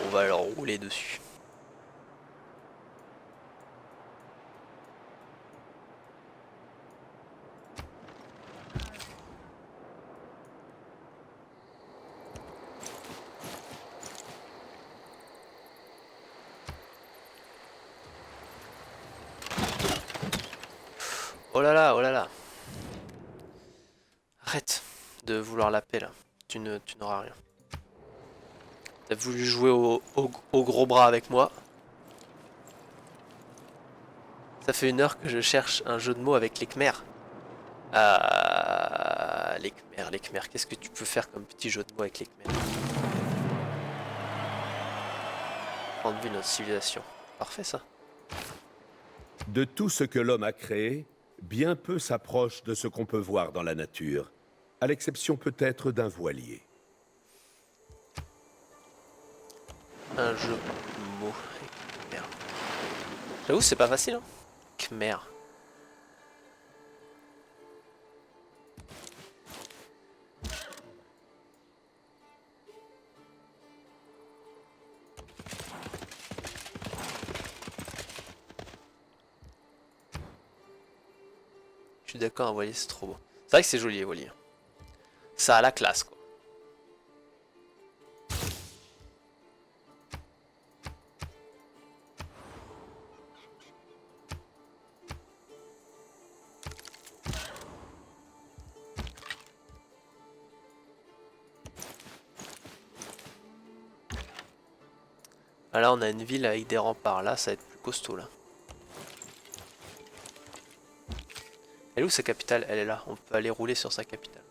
On va leur rouler dessus. Oh là là, oh là là. Arrête de vouloir la paix là. Tu n'auras rien. T'as voulu jouer au gros bras avec moi. Ça fait 1 heure que je cherche un jeu de mots avec les Khmers. Les Khmers. Qu'est-ce que tu peux faire comme petit jeu de mots avec les Khmers? Prendre vue de notre civilisation. Parfait ça. De tout ce que l'homme a créé, bien peu s'approche de ce qu'on peut voir dans la nature, à l'exception peut-être d'un voilier. Un jeu de mots avec Khmer. J'avoue c'est pas facile hein. Khmer. Je suis d'accord, un voilier c'est trop beau. C'est vrai que c'est joli, un voilier. Ça a la classe quoi. Ah, là on a une ville avec des remparts, là ça va être plus costaud là. Elle est où sa capitale? Elle est là, on peut aller rouler sur sa capitale.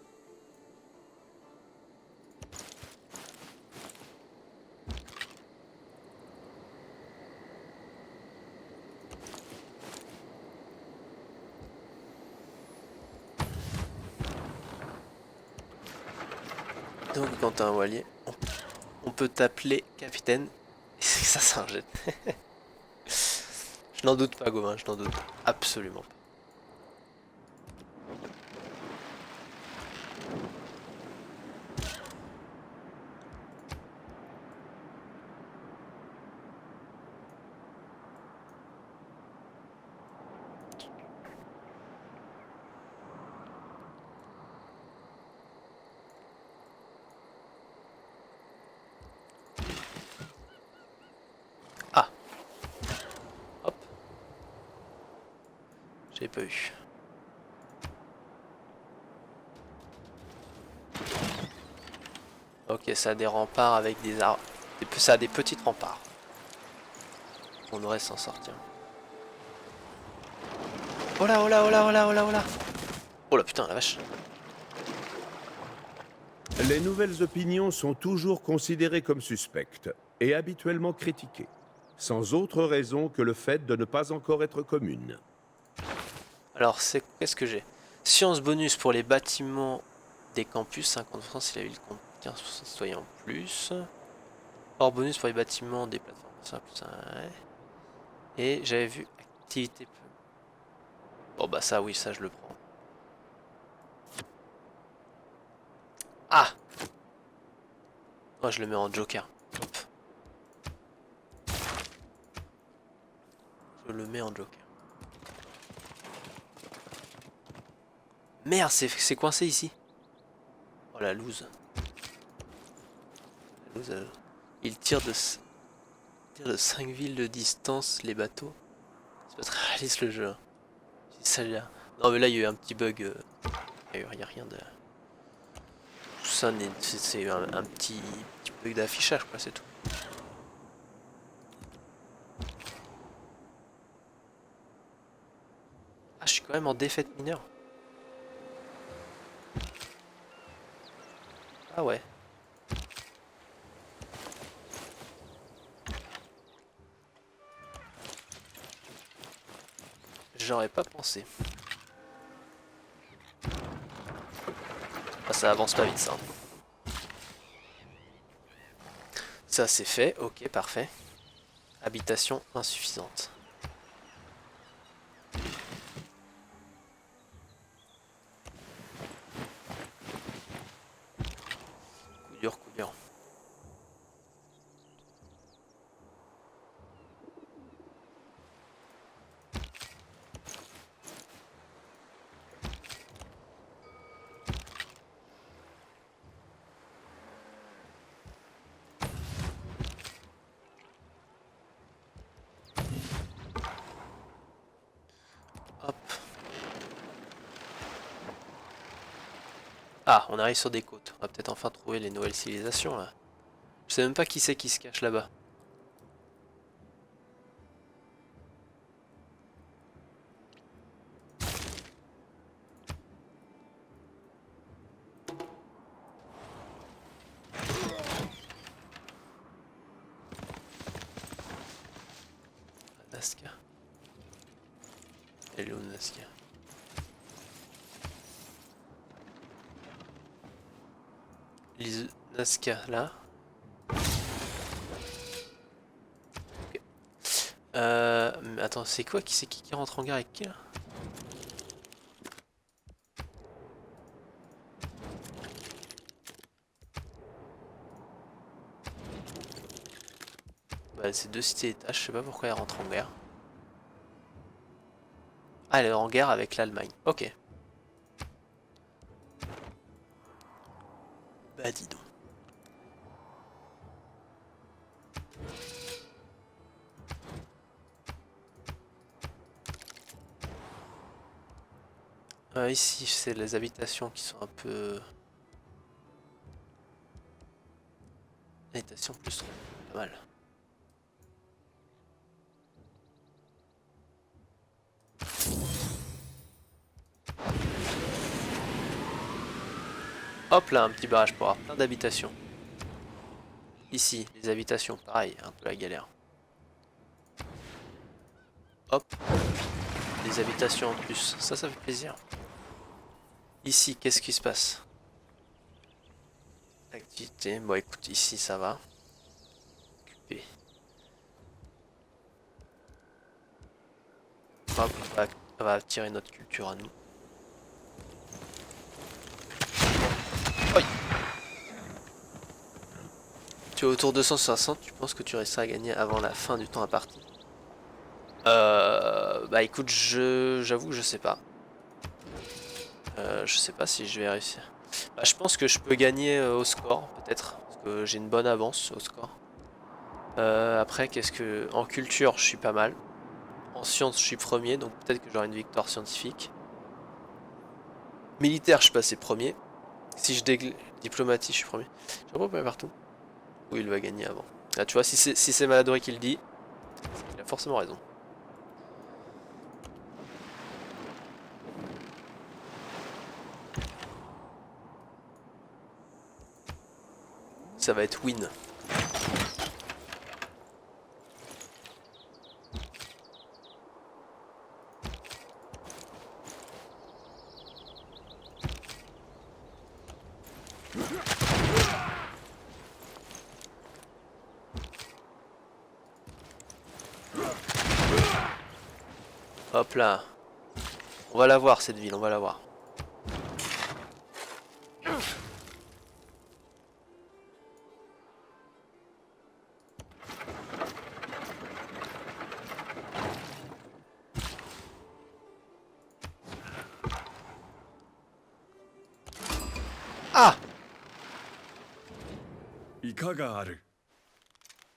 Donc quand t'as un voilier, on peut t'appeler capitaine. C'est que ça c'est un jet. Je n'en doute pas Gauvin, je n'en doute absolument pas. Ah, hop, j'ai pas eu. Ok, ça a des remparts avec des arbres. Ça a des petites remparts. On devrait s'en sortir. Oh là, oh là, oh là, oh là, oh là, oh là. Oh là, putain, la vache. Les nouvelles opinions sont toujours considérées comme suspectes et habituellement critiquées, sans autre raison que le fait de ne pas encore être communes. Alors, qu'est-ce que j'ai? Science bonus pour les bâtiments des campus, 50% si la ville compte 15% de citoyens en plus. Or bonus pour les bâtiments des plateformes, ça plus ouais. Et j'avais vu activité. Bon bah ça oui, ça je le prends. Ah! Moi je le mets en joker. Hop. Je le mets en joker. Merde, c'est coincé ici. Oh la loose. La loose, il tire de 5 villes de distance les bateaux. C'est pas très réaliste le jeu. Hein. Ça, là. Non mais là il y a eu un petit bug. Il y a rien de... Tout ça c'est un petit bug d'affichage quoi, c'est tout. Ah je suis quand même en défaite mineure. Ah ouais. J'aurais pas pensé. Ah, ça avance pas vite ça. Ça c'est fait, ok parfait. Habitation insuffisante. Coup dur, coup dur. Hop. Ah, on arrive sur des côtes. On va peut-être enfin trouver les nouvelles civilisations là. Je sais même pas qui c'est qui se cache là-bas. Nazca. Elle est où Nazca? Nazca là. Ok. Mais attends, c'est quoi qui c'est qui rentre en guerre avec qui là? Bah, c'est deux cités-états, je sais pas pourquoi elle rentre en guerre. Ah, elle est en guerre avec l'Allemagne. Ok. Bah dis donc. Ici, c'est les habitations qui sont un peu... Habitation plus 3, pas mal. Hop là, un petit barrage pour avoir plein d'habitations. Ici, les habitations, pareil, un peu la galère. Hop, des habitations en plus, ça fait plaisir. Ici, qu'est-ce qui se passe? Activité, bon écoute, ici ça va. Occupé. Hop, on va attirer notre culture à nous. Oi. Tu es autour de 260, tu penses que tu réussiras à gagner avant la fin du temps imparti? Bah écoute, j'avoue que je sais pas. Je sais pas si je vais réussir. Bah, je pense que je peux gagner au score, peut-être. Parce que j'ai une bonne avance au score. Après, qu'est-ce que... En culture, je suis pas mal. En sciences, je suis premier, donc peut-être que j'aurai une victoire scientifique. Militaire, je suis passé premier. Si je dégl... Diplomatie, je suis premier. Je sais pas partout. Oui, il va gagner avant. Là, tu vois, si c'est Maladroit qui le dit, il a forcément raison. Ça va être win. Hop là. On va la voir cette ville, on va la voir. Ah! いかがある。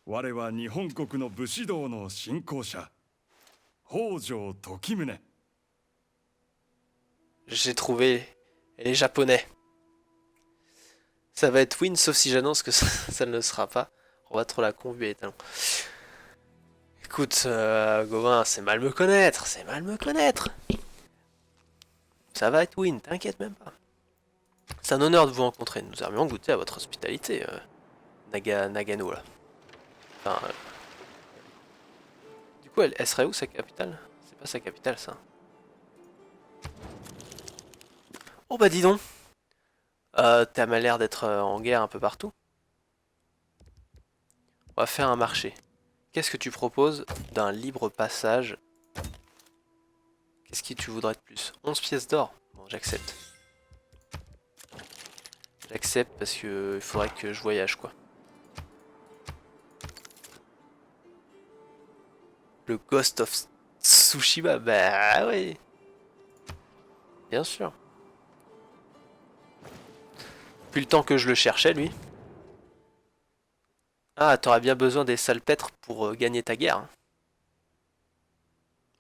我は日本国の武士道の信仰者、北条時宗。J'ai trouvé les japonais. Ça va être win sauf si j'annonce que ça ne le sera pas. On va trop la convue et talons. Écoute, Gauvin, c'est mal me connaître, c'est mal me connaître. Ça va être win, t'inquiète même pas. C'est un honneur de vous rencontrer. Nous aimerions goûter à votre hospitalité, Nagano là. Enfin, du coup, elle serait où sa capitale? C'est pas sa capitale ça. Oh bah dis donc. T'as mal l'air d'être en guerre un peu partout. On va faire un marché. Qu'est-ce que tu proposes d'un libre passage? Qu'est-ce que tu voudrais de plus? 11 pièces d'or. Bon, j'accepte. J'accepte parce que il faudrait que je voyage quoi. Le Ghost of Tsushima, bah oui. Bien sûr. Depuis le temps que je le cherchais lui. Ah, t'aurais bien besoin des salpêtres pour gagner ta guerre. Hein.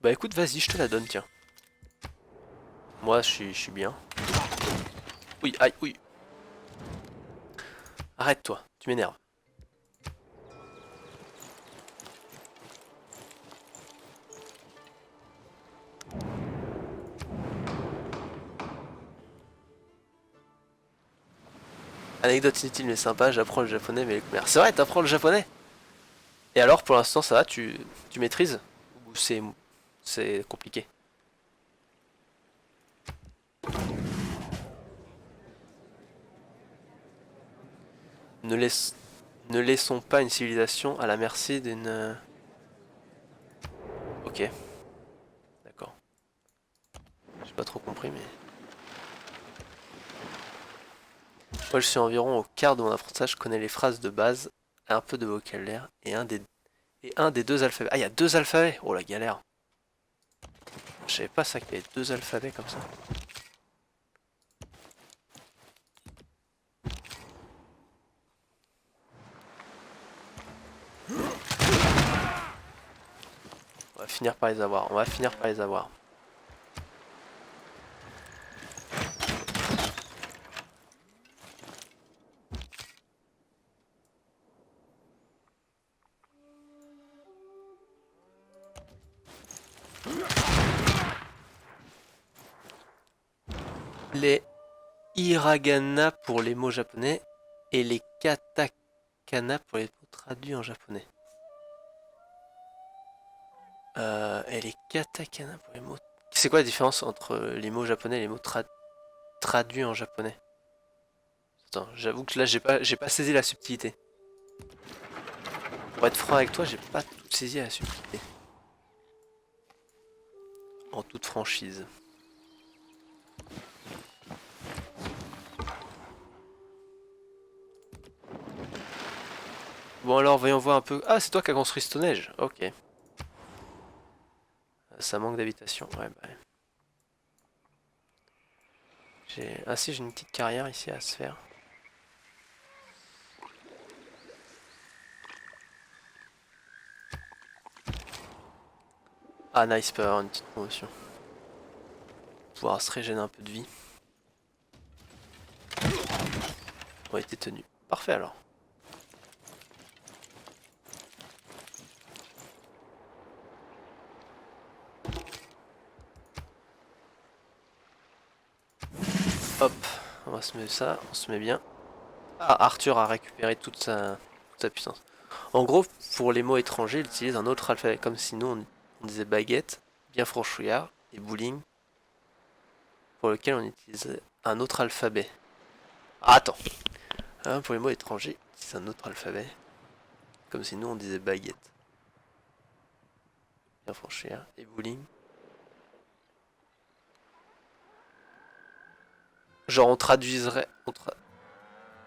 Bah écoute, vas-y, je te la donne, tiens. Moi, je suis bien. Oui, aïe, oui. Arrête-toi, tu m'énerves. Anecdote inutile mais sympa, j'apprends le japonais mais les commerces. C'est vrai, t'apprends le japonais? Et alors, pour l'instant, ça va, tu maîtrises? Ou c'est compliqué? Ne, ne laissons pas une civilisation à la merci d'une... Ok. D'accord. J'ai pas trop compris, mais... Moi, je suis environ au quart de mon apprentissage, je connais les phrases de base, un peu de vocabulaire, et un des deux alphabets. Ah, il y a deux alphabets! Oh, la galère! Je savais pas ça qu'il y avait deux alphabets comme ça. On va finir par les avoir, on va finir par les avoir. Les hiragana pour les mots japonais et les katakana pour les mots traduits en japonais. Et les katakana pour les mots... C'est quoi la différence entre les mots japonais et les mots traduits en japonais? Attends, j'avoue que là j'ai pas saisi la subtilité. Pour être franc avec toi, j'ai pas tout saisi la subtilité. En toute franchise. Bon alors voyons voir un peu... Ah, c'est toi qui as construit Stonehenge. Ok. Ça manque d'habitation. Ouais, bah. Ah si, j'ai une petite carrière ici à se faire. Ah nice, peut avoir une petite promotion. Pouvoir se régénérer un peu de vie. On été tenu. Parfait alors. Hop, on va se mettre ça, on se met bien. Ah, Arthur a récupéré toute sa puissance. En gros, pour les mots étrangers, il utilise un autre alphabet, comme si nous on disait baguette, bien franchouillard et bowling, pour lequel on utilise un autre alphabet. Ah, attends, hein, pour les mots étrangers, c'est un autre alphabet, comme si nous on disait baguette, bien franchouillard et bowling. Genre on traduirait...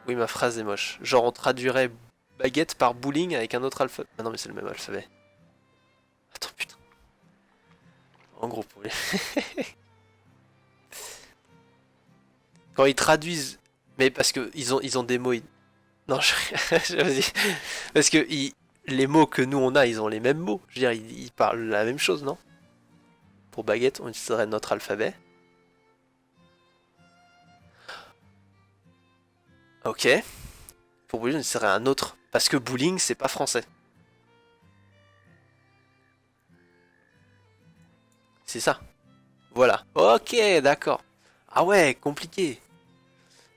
Oui, ma phrase est moche. Genre on traduirait baguette par bowling avec un autre alphabet. Ah non, mais c'est le même alphabet. Attends, putain. En gros, pour les... Quand ils traduisent... Mais parce que ils ont des mots... Non, vas-y. Parce que les mots que nous on a, ils ont les mêmes mots. Je veux dire, ils parlent la même chose, non? Pour baguette, on utiliserait notre alphabet. Ok. Pour bowling, on utiliserait un autre. Parce que bowling, c'est pas français. C'est ça. Voilà. Ok, d'accord. Ah ouais, compliqué.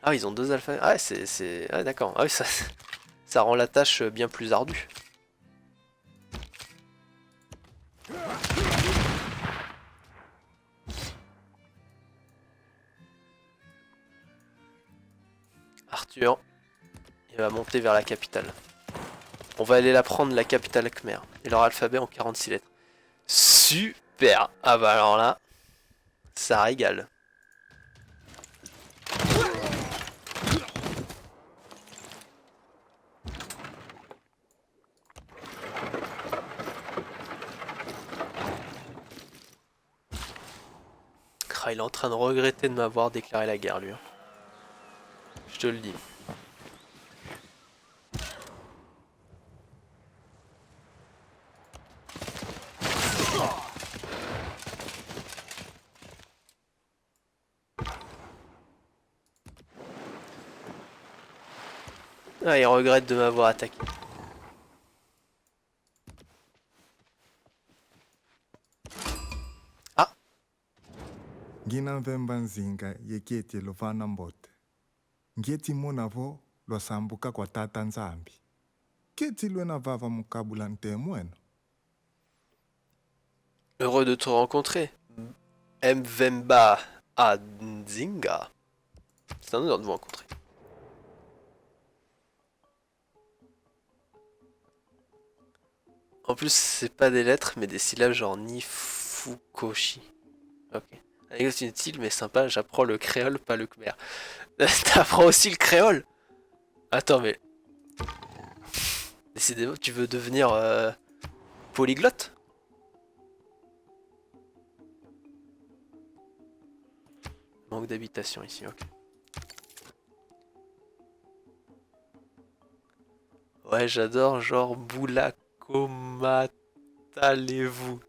Ah, ils ont deux alphabets. Ah, c'est... Ah, d'accord. Ah oui, ça rend la tâche bien plus ardue. Arthur, il va monter vers la capitale. On va aller la prendre, la capitale Khmer. Et leur alphabet en 46 lettres. Super. Ah bah alors là, ça régale. Ah, il est en train de regretter de m'avoir déclaré la guerre, lui. Je te le dis. Ah, il regrette de m'avoir attaqué. Ah, ngina mvemba nzinga yeketi lufana mbote ngeti munavo lwasambuka kwa tata nzambi keti lwena vava mukabula ntemweno. heureux de te rencontrer. Mvemba Nzinga. C'est un honneur de vous rencontrer. En plus, c'est pas des lettres, mais des syllabes genre Nifukoshi. Ok. Anecdote inutile, mais sympa, j'apprends le créole, pas le khmer. T'apprends aussi le créole? Attends, mais... Décidément, tu veux devenir polyglotte? Manque d'habitation ici, ok. Ouais, j'adore, genre Boulakomatalez-vous.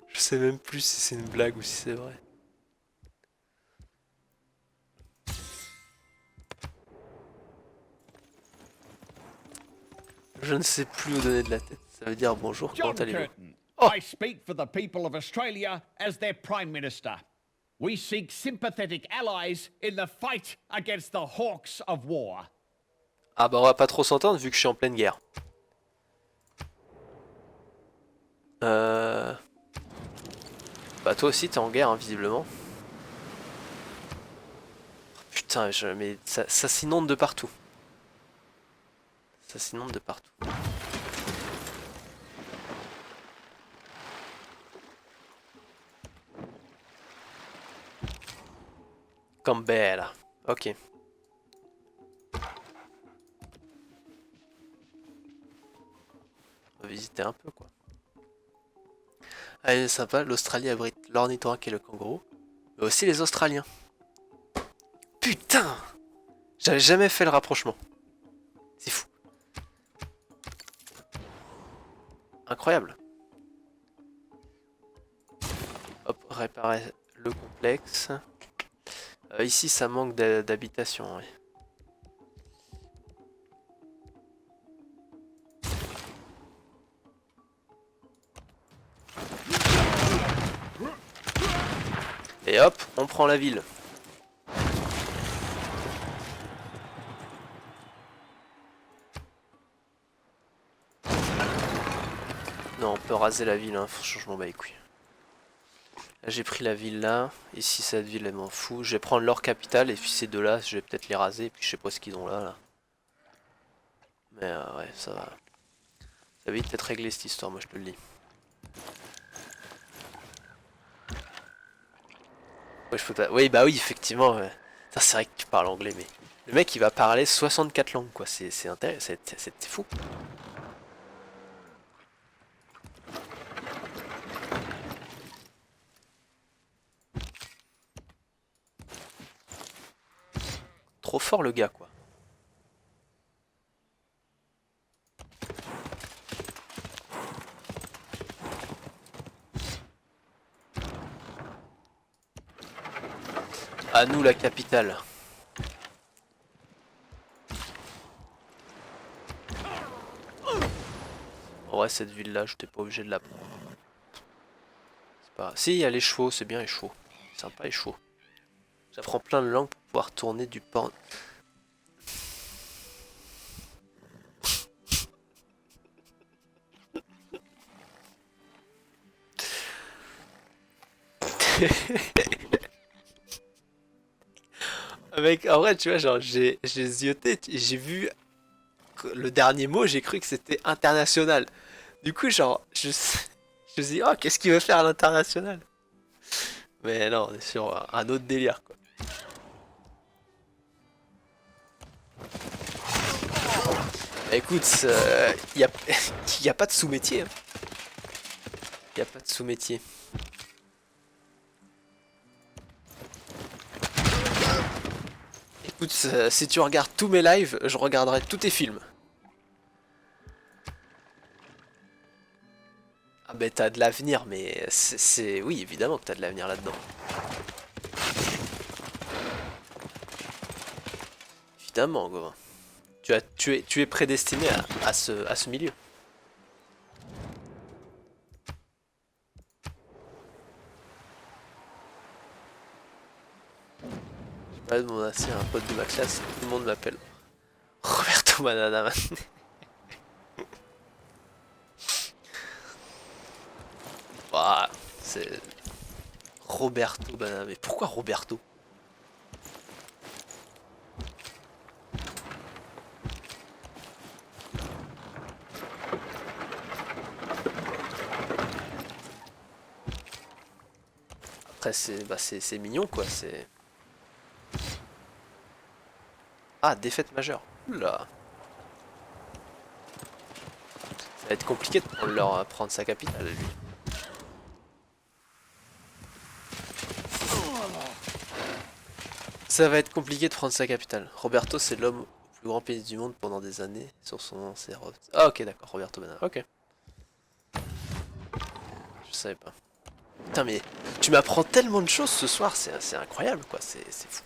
Je sais même plus si c'est une blague ou si c'est vrai. Je ne sais plus où donner de la tête. Ça veut dire bonjour, comment allez-vous? I speak for the people of Australia as their Prime Minister. We seek sympathetic allies in the fight against the hawks of war. Ah bah on va pas trop s'entendre vu que je suis en pleine guerre. Bah toi aussi t'es en guerre hein, visiblement. Oh, putain mais ça s'inonde de partout. Ça s'inonde de partout. Canberra. Ok. On va visiter un peu quoi. Ah, c'est sympa, l'Australie abrite l'ornithorynque et le kangourou. Mais aussi les Australiens. Putain! J'avais jamais fait le rapprochement. C'est fou. Incroyable. Hop, réparer le complexe. Ici, ça manque d'habitation. Ouais. Et hop, on prend la ville. Non, on peut raser la ville, hein. Franchement, je m'en bats les couilles. Là, j'ai pris la ville là. Ici, cette ville, elle m'en fout. Je vais prendre leur capitale et puis ces deux-là, je vais peut-être les raser. Et puis je sais pas ce qu'ils ont là. Mais ouais, ça va. Ça va vite être réglé cette histoire, moi je te le dis. Ouais, je peux pas... Oui, bah oui, effectivement. Ouais. C'est vrai que tu parles anglais, mais... Le mec, il va parler 64 langues, quoi. C'est intéressant, c'est fou. Trop fort, le gars, quoi. À nous, la capitale. En vrai, cette ville-là, je n'étais pas obligé de la prendre. Pas... Si, il y a les chevaux, c'est bien les chevaux. Sympa les chevaux. J'apprends plein de langues pour pouvoir tourner du porn. Mec, en vrai, tu vois, genre, j'ai zioté, j'ai vu le dernier mot, j'ai cru que c'était international. Du coup, genre, je me suis dit, oh, qu'est-ce qu'il veut faire à l'international? Mais non, on est sur un autre délire, quoi. Bah, écoute, y a pas de sous-métier. Y a pas de sous-métier. Écoute, si tu regardes tous mes lives, je regarderai tous tes films. Ah bah t'as de l'avenir, mais c'est... Oui, évidemment que t'as de l'avenir là-dedans. Évidemment, Gauvin. Tu es prédestiné à ce milieu. Je vais pas demander à un pote de ma classe, tout le monde m'appelle Roberto Banana. Ouah, c'est Roberto Banana. Mais pourquoi Roberto? Après c'est mignon quoi, c'est... Ah, défaite majeure. Oula. Ça va être compliqué de prendre sa capitale lui. Ça va être compliqué de prendre sa capitale. Roberto, c'est l'homme au plus grand pays du monde pendant des années. Sur son nom, c'est Ah, ok, d'accord, Roberto Banana. Ok. Je savais pas. Putain, mais tu m'apprends tellement de choses ce soir, c'est incroyable, quoi. C'est fou.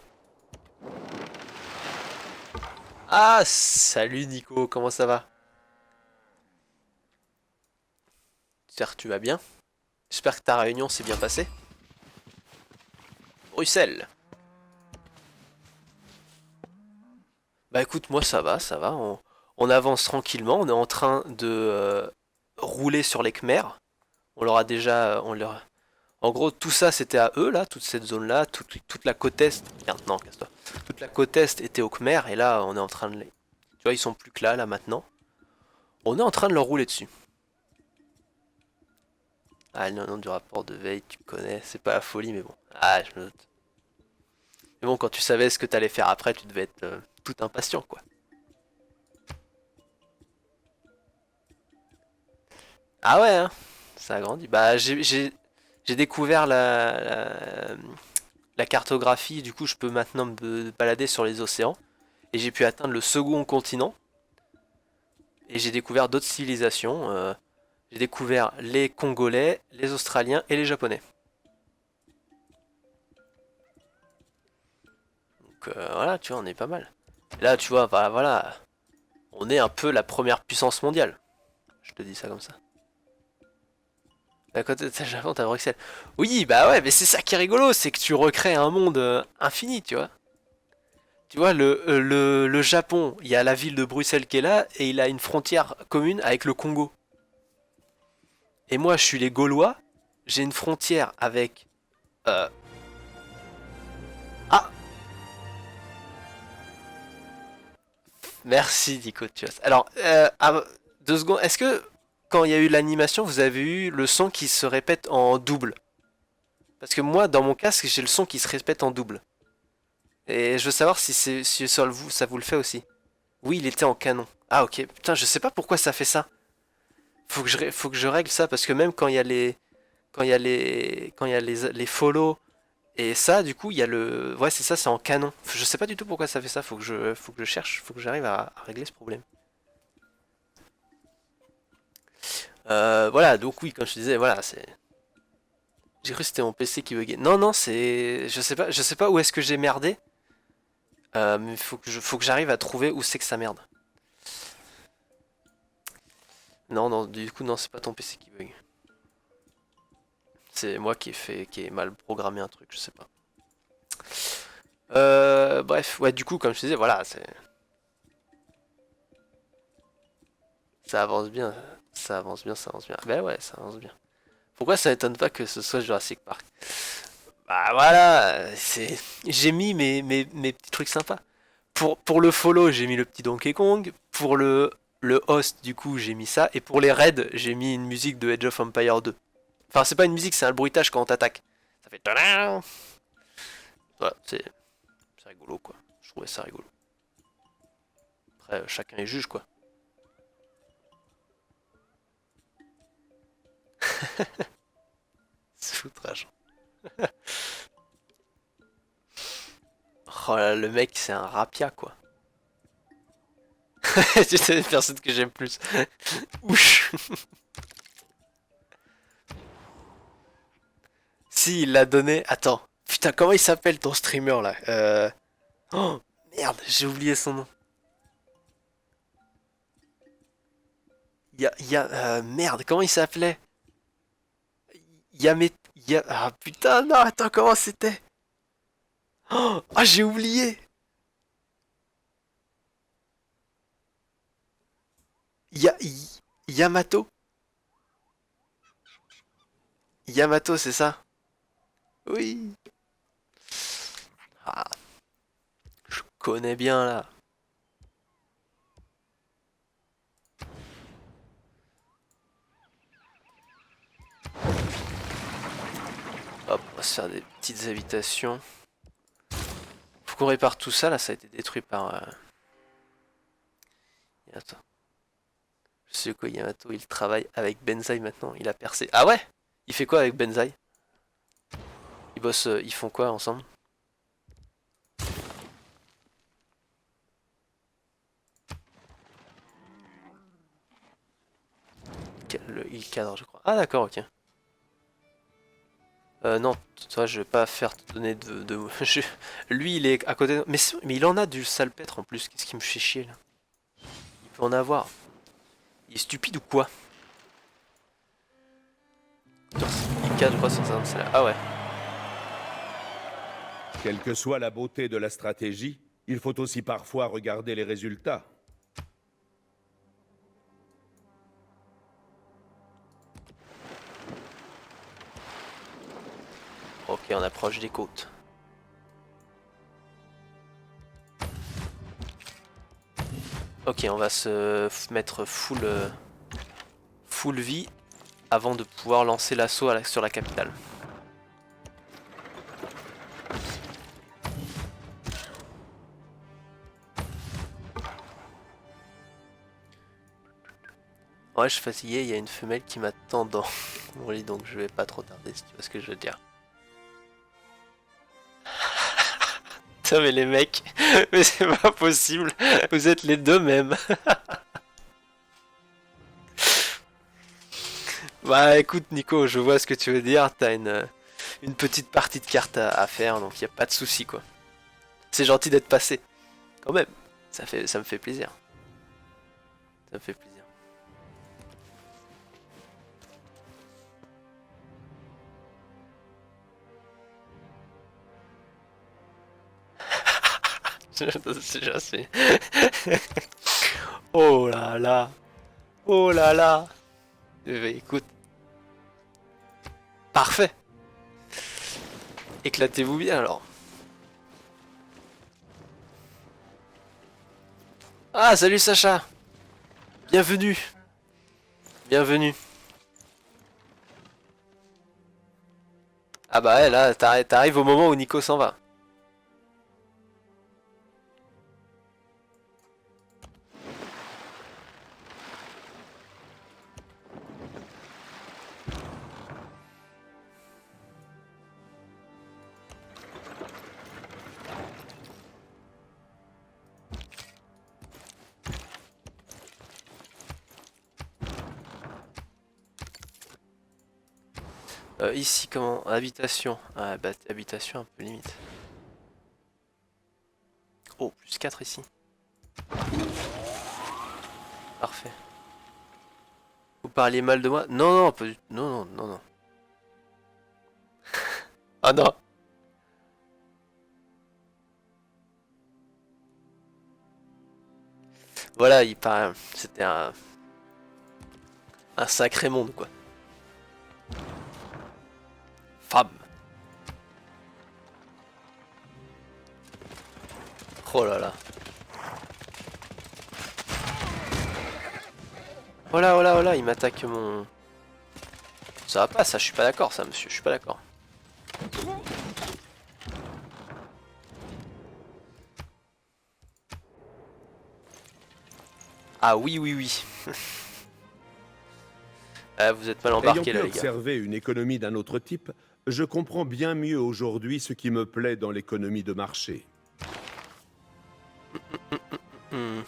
Ah, salut Nico, comment ça va? J'espère que tu vas bien. J'espère que ta réunion s'est bien passée. Bruxelles. Bah écoute, moi ça va, ça va. On avance tranquillement. On est en train de rouler sur les Khmers. On leur a déjà... En gros, tout ça c'était à eux, là, toute cette zone-là, toute la côte est... Merde, non, casse-toi. Toute la côte est était aux Khmers, et là, on est en train de les... Tu vois, ils sont plus que là, maintenant. On est en train de leur rouler dessus. Ah, le nom du rapport de veille, tu connais, c'est pas la folie, mais bon. Ah, je me doute. Mais bon, quand tu savais ce que t'allais faire après, tu devais être tout impatient, quoi. Ah ouais, hein, ça a grandi. Bah, j'ai découvert la cartographie, du coup, je peux maintenant me balader sur les océans. Et j'ai pu atteindre le second continent. Et j'ai découvert d'autres civilisations. J'ai découvert les Congolais, les Australiens et les Japonais. Donc voilà, tu vois, on est pas mal. Et là, tu vois, bah, voilà, on est un peu la première puissance mondiale. Je te dis ça comme ça. À côté de ça, Japon, t'as Bruxelles. Oui, bah ouais, mais c'est ça qui est rigolo, c'est que tu recrées un monde infini, tu vois. Tu vois, le Japon, il y a la ville de Bruxelles qui est là, et il a une frontière commune avec le Congo. Et moi, je suis les Gaulois, j'ai une frontière avec... Ah, merci Nico, tu vois. Alors, 2 secondes, est-ce que quand il y a eu l'animation, vous avez eu le son qui se répète en double? Parce que moi, dans mon casque, j'ai le son qui se répète en double. Et je veux savoir si ça vous le fait aussi. Oui, il était en canon. Ah ok, putain, je sais pas pourquoi ça fait ça. Faut que je règle ça, parce que même quand il y a les follow et ça, du coup, il y a le... Ouais, c'est ça, c'est en canon. Je sais pas du tout pourquoi ça fait ça, faut que je cherche, faut que j'arrive à régler ce problème. Voilà, donc oui, comme je te disais, voilà, c'est... J'ai cru que c'était mon PC qui buguait. Non, non, c'est... Je sais pas où est-ce que j'ai merdé. Mais faut que j'arrive à trouver où c'est que ça merde. Non, non, du coup, non, c'est pas ton PC qui bug. C'est moi qui ai mal programmé un truc, je sais pas. Bref, ouais, du coup, comme je te disais, voilà, c'est... Ça avance bien, ça avance bien, ça avance bien. Ben ouais, ça avance bien. Pourquoi ça étonne pas que ce soit Jurassic Park? Bah voilà, c'est... J'ai mis mes petits trucs sympas. Pour le follow, j'ai mis le petit Donkey Kong. Pour le host, du coup, j'ai mis ça. Et pour les raids, j'ai mis une musique de Age of Empire 2. Enfin, c'est pas une musique, c'est un bruitage quand on t'attaque. Ça fait... Voilà, c'est rigolo, quoi. Je trouvais ça rigolo. Après, chacun est juge, quoi. C'est foutrage. Oh là, le mec, c'est un rapia, quoi. C'est une personne que j'aime plus. Ouch. Si, il l'a donné. Attends. Putain, comment il s'appelle ton streamer là? Oh, merde, j'ai oublié son nom. Merde, comment il s'appelait? Yamet... Ah putain, non, attends, comment c'était? Oh, ah, j'ai oublié. Yamato? Yamato, c'est ça? Oui. Ah, je connais bien là. Hop, on va se faire des petites habitations. Faut qu'on répare tout ça, là, ça a été détruit par... Attends. Je sais quoi, Yamato, il travaille avec Benzaï maintenant, il a percé. Ah ouais? Il fait quoi avec Benzaï? Ils bossent, ils font quoi ensemble? Il cadre, je crois. Ah d'accord, ok. Non, toi, je vais pas faire te donner Lui, il est à côté... Mais il en a du salpêtre en plus, qu'est-ce qui me fait chier, là? Il peut en avoir. Il est stupide ou quoi? I4 je crois c'est ça, ah ouais. Quelle que soit la beauté de la stratégie, il faut aussi parfois regarder les résultats. Ok, on approche des côtes. Ok, on va se mettre full vie avant de pouvoir lancer l'assaut sur la capitale. Ouais, je suis fatigué, il y a une femelle qui m'attend dans mon lit, donc je vais pas trop tarder si tu vois ce que je veux dire. Putain mais les mecs, mais c'est pas possible, vous êtes les deux mêmes. Bah écoute Nico, je vois ce que tu veux dire, t'as une petite partie de cartes à faire, donc y a pas de souci quoi. C'est gentil d'être passé, quand même, ça me fait plaisir. Ça me fait plaisir. Je sais. Oh là là. Oh là là. Écoute. Parfait. Éclatez-vous bien alors. Ah, salut Sacha. Bienvenue. Bienvenue. Ah bah ouais, là, t'arrives au moment où Nico s'en va. Ici, comment? Habitation. Ah bah, habitation un peu limite. Oh, plus 4 ici. Parfait. Vous parliez mal de moi? Non, non, pas du... Non, non, non, non. Ah non. Voilà, il paraît... C'était un sacré monde, quoi. Femme. Oh là là. Oh là, oh là, oh là, il m'attaque mon... Ça va pas, ça, je suis pas d'accord, ça, monsieur, je suis pas d'accord. Ah oui, oui, oui. Ah, vous êtes mal embarqués là, Ayant pu les gars. observer une économie d'un autre type, je comprends bien mieux aujourd'hui ce qui me plaît dans l'économie de marché. Hmm.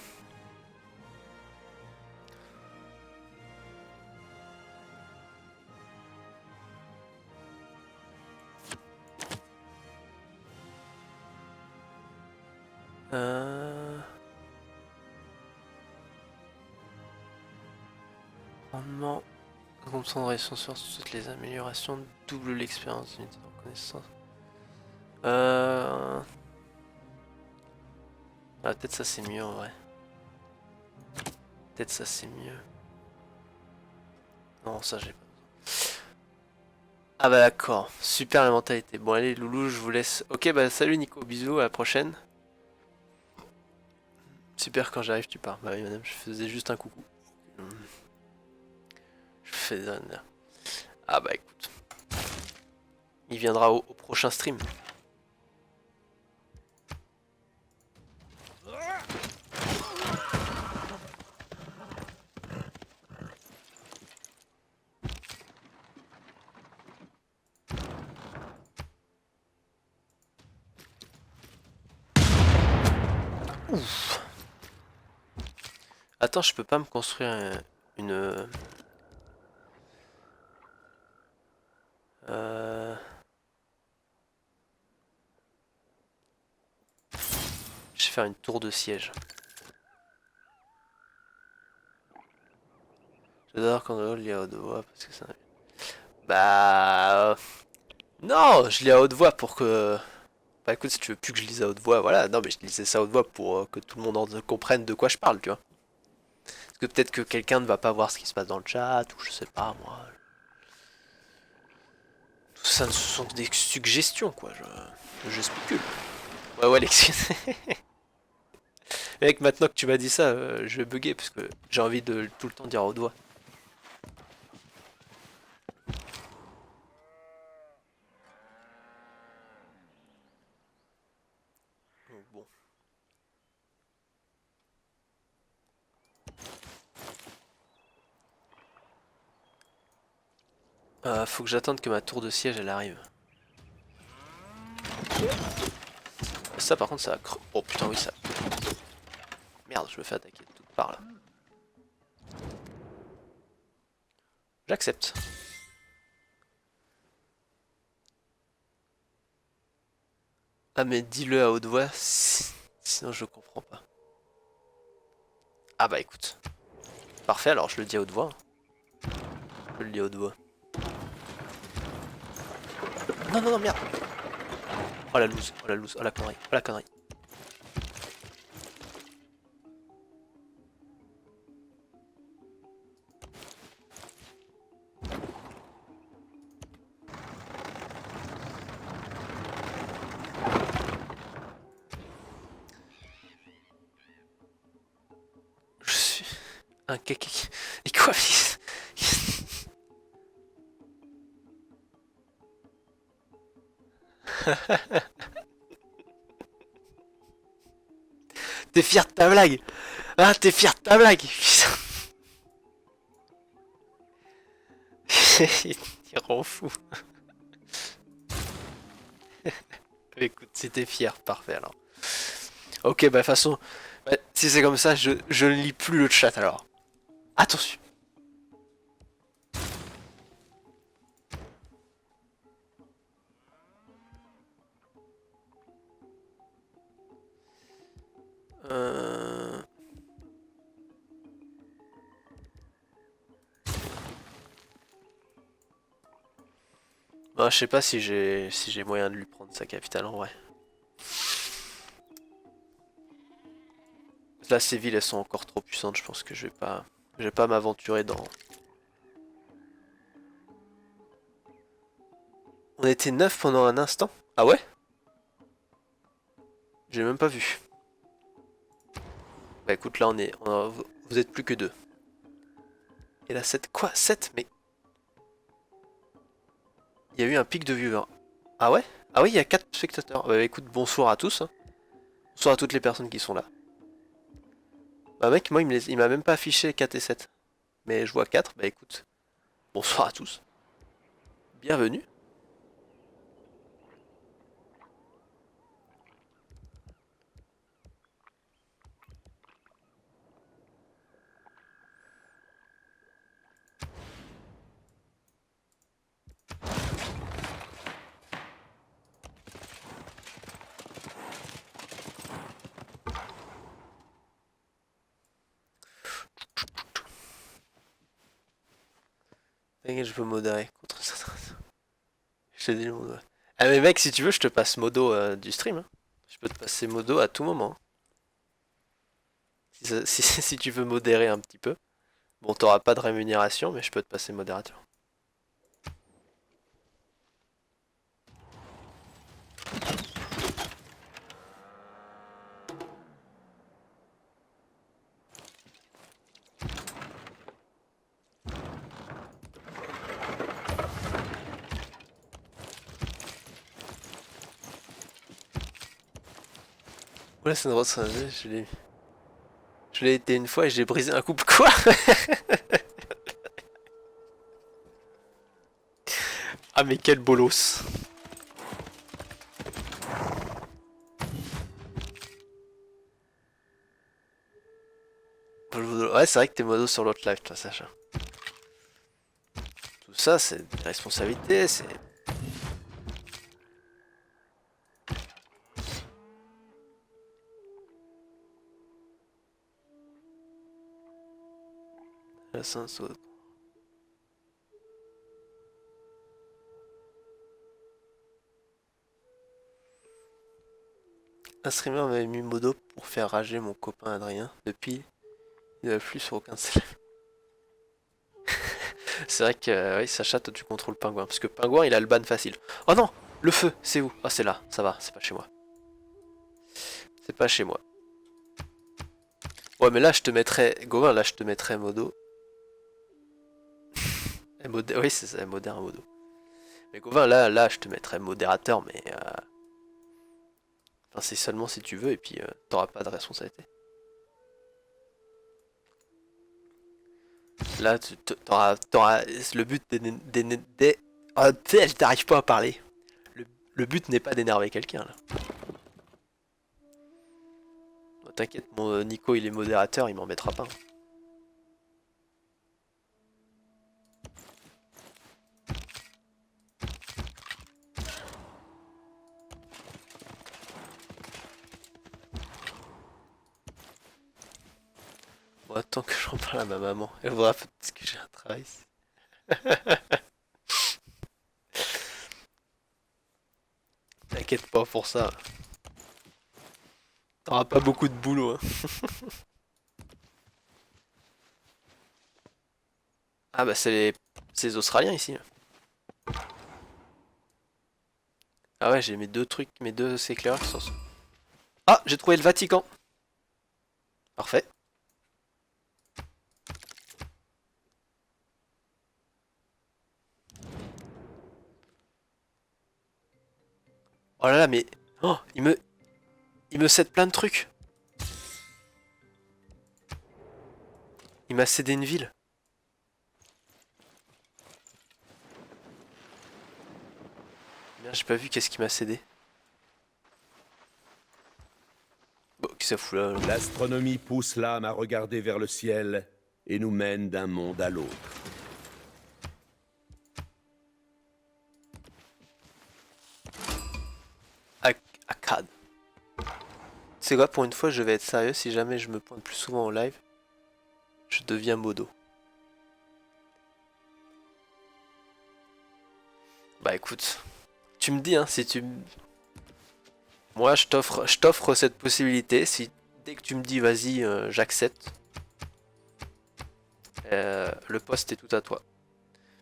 Rendement, concentration sur toutes les améliorations, double l'expérience d'unité de reconnaissance. Ah, peut-être ça c'est mieux en vrai. Peut-être ça c'est mieux. Non, ça j'ai pas besoin. Ah bah d'accord, super la mentalité. Bon allez loulou, je vous laisse. Ok bah salut Nico, bisous, à la prochaine. Super, quand j'arrive tu pars. Bah oui madame, je faisais juste un coucou. Je fais un... Ah bah écoute. Il viendra au prochain stream. Ouf. Attends, je peux pas me construire une... Je vais faire une tour de siège. J'adore quand il y a Odoa parce que ça... Bah... Non, je lis à haute voix pour que... Bah écoute, si tu veux plus que je lise à haute voix, voilà. Non, mais je lisais ça à haute voix pour que tout le monde comprenne de quoi je parle, tu vois. Parce que peut-être que quelqu'un ne va pas voir ce qui se passe dans le chat, ou je sais pas, moi. Tout ça, ce sont des suggestions, quoi. Je spécule. Ouais, ouais, Alexis. Mec, maintenant que tu m'as dit ça, je vais bugger, parce que j'ai envie de tout le temps dire à haute voix. Donc, bon. Faut que j'attende que ma tour de siège elle arrive. Ça par contre ça va oh putain oui ça. Merde je me fais attaquer de toutes parts là. J'accepte. Ah mais dis-le à haute voix, sinon je comprends pas. Ah bah écoute. Parfait alors je le dis à haute voix. Je le dis à haute voix. Non non non merde. Oh la loose, oh la loose, oh la connerie, oh la connerie. Je suis un caca. Et quoi T'es fier de ta blague. Ah t'es fier de ta blague. Il rend fou. Écoute, si t'es fier, parfait alors. Ok, bah de toute façon, bah, si c'est comme ça, je ne lis plus le chat alors. Attention. Euh... Bah, je sais pas si j'ai moyen de lui prendre sa capitale en vrai. Là, ces villes, elles sont encore trop puissantes. Je pense que je vais pas m'aventurer dans. On était 9 pendant un instant. Ah ouais? J'ai même pas vu. Bah écoute, là vous êtes plus que 2. Et là 7. Quoi? 7? Mais il y a eu un pic de viewers. Ah ouais? Ah oui, il y a 4 spectateurs. Bah écoute, bonsoir à tous. Hein. Bonsoir à toutes les personnes qui sont là. Bah mec, moi il m'a même pas affiché 4 et 7. Mais je vois 4, bah écoute. Bonsoir à tous. Bienvenue. T'inquiète, je peux modérer contre ça. Je t'ai dit le modo. Ah mais mec, si tu veux, je te passe modo du stream. Hein. Je peux te passer modo à tout moment. Hein. Si tu veux modérer un petit peu. Bon, t'auras pas de rémunération, mais je peux te passer modérateur. Oula, c'est une grosse. Je l'ai été une fois et j'ai brisé un couple. Quoi? Ah, mais quel bolos. Ouais, c'est vrai que t'es modo sur l'autre live, toi, Sacha. Tout ça, c'est des responsabilités, c'est. La sens- Un streamer m'avait mis modo pour faire rager mon copain Adrien. Depuis, il ne va plus sur aucun slime. C'est vrai que oui, Sacha, toi tu contrôles Pingouin. Parce que Pingouin il a le ban facile. Oh non! Le feu, c'est où? Ah, c'est là, ça va, c'est pas chez moi. C'est pas chez moi. Ouais, mais là je te mettrais. Gauvin, là je te mettrais modo. Oui, c'est ça, modère modo. Mais Gauvin, là je te mettrais modérateur, mais. Enfin, c'est seulement si tu veux, et puis t'auras pas de responsabilité. Là, t'auras le but des. Oh, t'arrives pas à parler. Le but n'est pas d'énerver quelqu'un, là. Bon, t'inquiète, mon Nico, il est modérateur, il m'embêtera pas. Bon, attends que j'en parle à ma maman. Elle voudra peut-être que j'ai un travail. T'inquiète pas pour ça. T'auras pas beaucoup de boulot, hein. Ah bah c'est les Australiens ici, là. Ah ouais, j'ai mes deux trucs, mes deux éclaireurs qui sont... Ah, j'ai trouvé le Vatican. Parfait. Oh là là, mais... Oh, il me cède plein de trucs. Il m'a cédé une ville. Merde, j'ai pas vu qu'est-ce qu'il m'a cédé. Bon, qui ça fout là? L'astronomie pousse l'âme à regarder vers le ciel et nous mène d'un monde à l'autre. Akkad. C'est quoi, pour une fois, je vais être sérieux. Si jamais je me pointe plus souvent au live, je deviens modo. Bah écoute, tu me dis, hein, si tu... Moi, je t'offre cette possibilité. Si dès que tu me dis, vas-y, j'accepte. Le poste est tout à toi.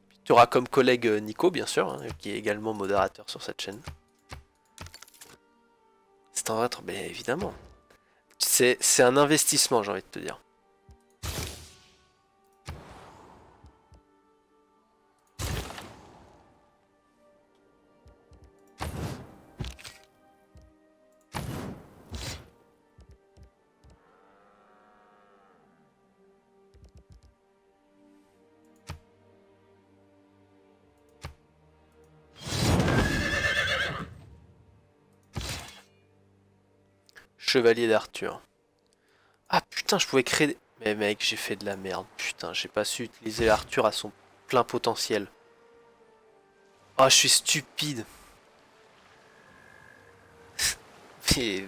Puis, tu auras comme collègue Nico, bien sûr, hein, qui est également modérateur sur cette chaîne. C'est un vrai truc, mais évidemment. C'est un investissement, j'ai envie de te dire. Chevalier d'Arthur. Ah putain, je pouvais créer... Mais mec, j'ai fait de la merde. Putain, j'ai pas su utiliser Arthur à son plein potentiel. Oh, je suis stupide. Mais,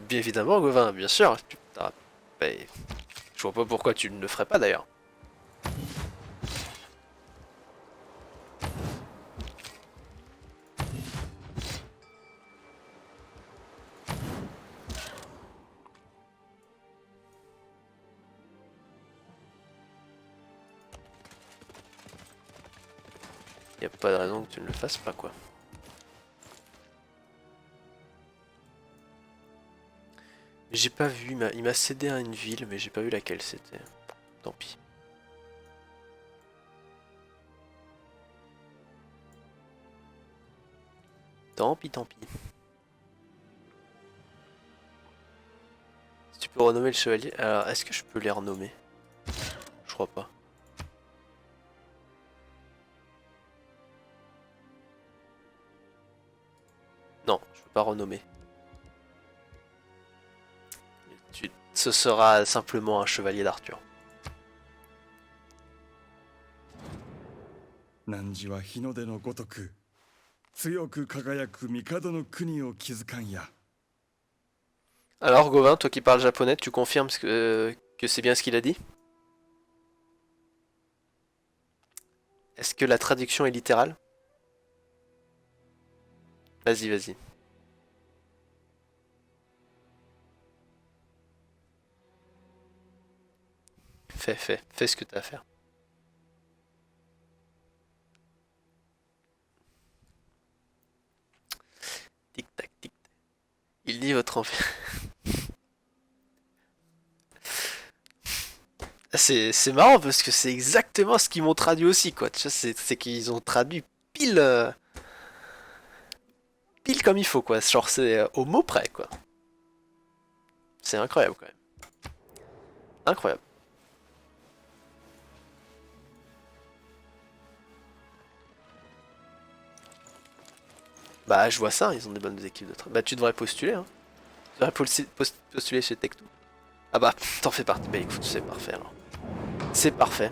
bien évidemment, Gauvin, bien sûr. Putain, mais, je vois pas pourquoi tu ne le ferais pas d'ailleurs. Y a pas de raison que tu ne le fasses pas, quoi. J'ai pas vu, il m'a cédé à une ville, mais j'ai pas vu laquelle c'était. Tant pis. Tant pis, tant pis. Si tu peux renommer le chevalier... Alors, est-ce que je peux les renommer? Je crois pas. Non, je peux pas renommer. Ce sera simplement un chevalier d'Arthur. 汝は日の出のごとく強く輝く帝の国を築かんや。 Alors, Gauvin, toi qui parles japonais, tu confirmes que c'est bien ce qu'il a dit? Est-ce que la traduction est littérale? Vas-y, vas-y. Fais ce que t'as à faire. Tic-tac, tic-tac. Il dit votre enfant. C'est marrant parce que c'est exactement ce qu'ils m'ont traduit aussi, quoi. Tu vois, c'est qu'ils ont traduit pile, pile comme il faut, quoi. Genre, c'est au mot près, quoi. C'est incroyable, quand même. Incroyable. Bah, je vois ça, ils ont des bonnes équipes de travail. Bah, tu devrais postuler, hein. Tu devrais postuler chez Tech2. Ah bah, t'en fais partie. Bah, écoute, c'est parfait, alors. C'est parfait.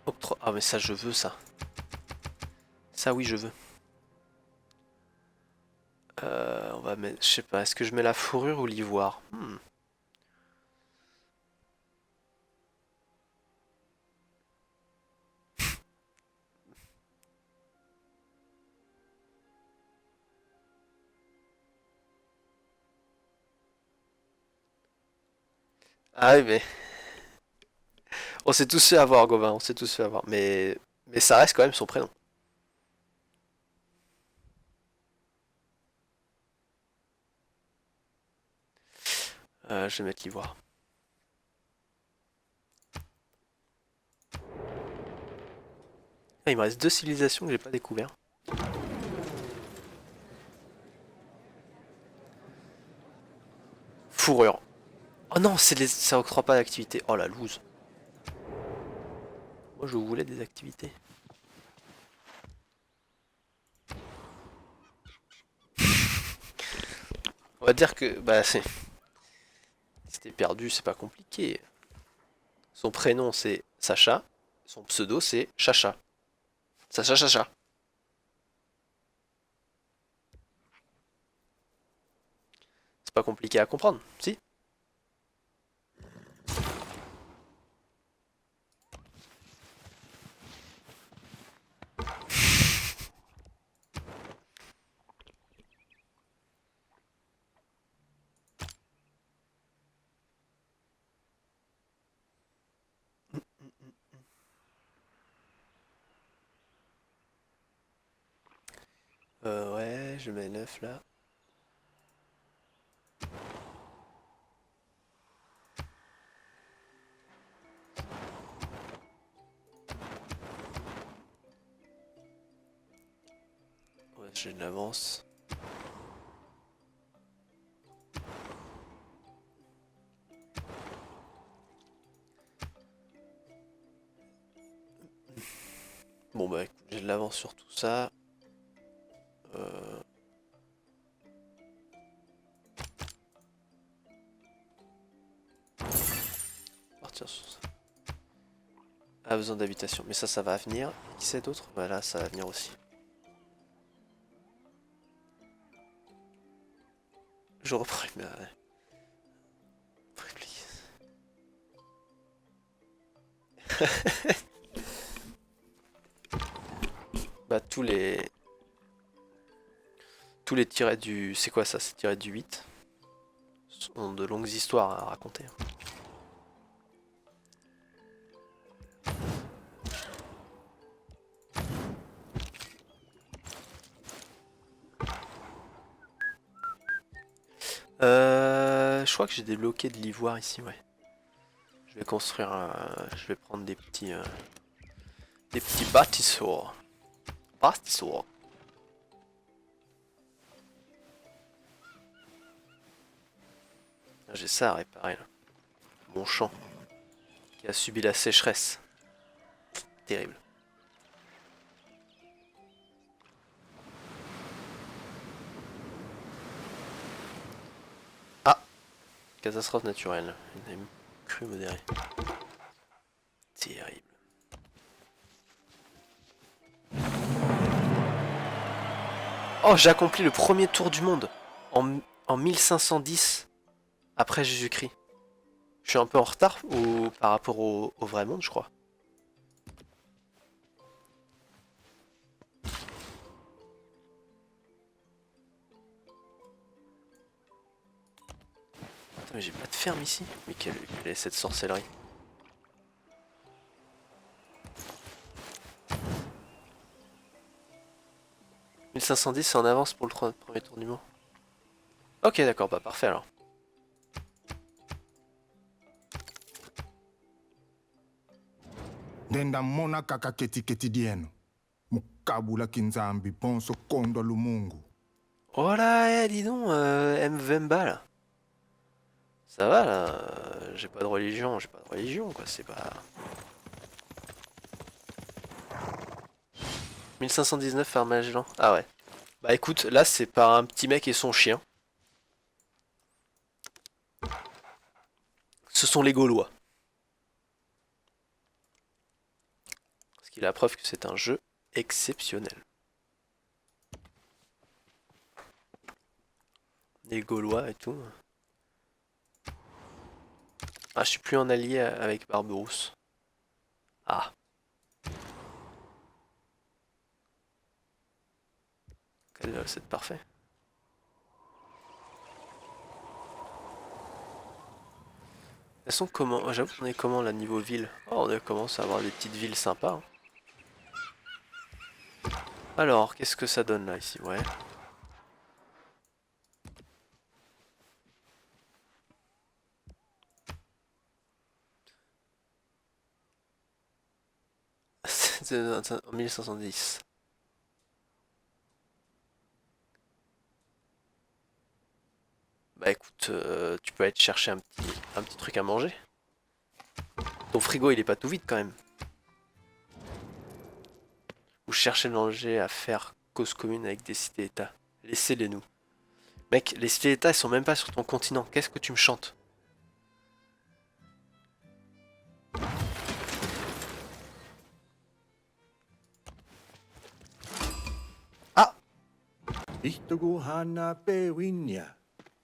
Octroi. Ah, mais ça, je veux ça. Ça, oui, je veux. On va mettre. Je sais pas, est-ce que je mets la fourrure ou l'ivoire? Ah oui, mais. On s'est tous fait avoir, Gauvin, on s'est tous fait avoir. Mais ça reste quand même son prénom. Je vais mettre l'ivoire. Ah, il me reste 2 civilisations que j'ai pas découvert. Fourrure. Oh non, ça octroie pas d'activité. Oh la loose. Moi je voulais des activités. On va dire que bah c'est. Si t'es perdu, c'est pas compliqué. Son prénom c'est Sacha. Son pseudo c'est Chacha. Sacha Chacha. C'est pas compliqué à comprendre, si? Ouais, je mets 9 là. Ouais, j'ai de l'avance. Bon bah écoute, j'ai de l'avance sur tout ça. Partir sur ça. Ah, besoin d'habitation. Mais ça va venir. Qui c'est d'autre? Voilà, ça va venir aussi. Je reprends une... Bah tous les tirets du... C'est quoi ça? C'est tirés du 8. Ont de longues histoires à raconter. Je crois que j'ai débloqué de l'ivoire ici, ouais. Je vais construire je vais prendre des petits bâtissoirs. Bâtissoirs. J'ai ça à réparer là. Mon champ qui a subi la sécheresse. Terrible. Ah, catastrophe naturelle. Une crue modérée. Terrible. Oh, j'ai accompli le premier tour du monde en 1510 après Jésus-Christ. Je suis un peu en retard par rapport au vrai monde, je crois. Attends, mais j'ai pas de ferme ici. Mais quelle est cette sorcellerie? « 1510, c'est en avance pour le premier tour du monde. » Ok, d'accord, bah parfait alors. Denda mona kaka keti keti dieno. Mukabula kinzambi ponso kondo lumungu. Oh là, dis donc, Mvemba là. Ça va là, j'ai pas de religion, quoi, c'est pas... 1519 par Magellan. Ah ouais. Bah écoute, là c'est par un petit mec et son chien. Ce sont les Gaulois. Ce qui est la preuve que c'est un jeu exceptionnel. Les Gaulois et tout. Ah, je suis plus en allié avec Barberousse. Ah. C'est parfait. Elles sont comment? J'avoue qu'on est comment là niveau ville? Oh, on commence à avoir des petites villes sympas. Hein. Alors, qu'est-ce que ça donne là ici? Ouais. C'est en 1510. Bah écoute, tu peux aller te chercher un petit truc à manger. Ton frigo il est pas tout vide quand même. Ou chercher le danger à faire cause commune avec des cités-états. Laissez-les nous. Mec, les cités-états ils sont même pas sur ton continent. Qu'est-ce que tu me chantes? Ah! Ihtuguhana pewinya,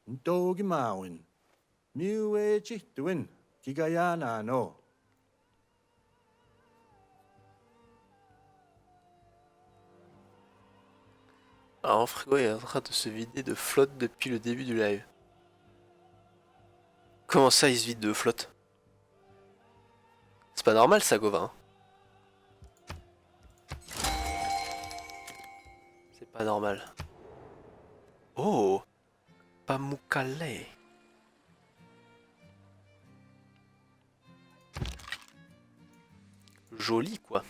ntogi mawin, miwe chihtuin, kigayana no. Alors, mon frigo est en train de se vider de flotte depuis le début du live. Comment ça il se vide de flotte? C'est pas normal ça, Gauvin. C'est pas normal. Oh! Pamukkale. Joli quoi.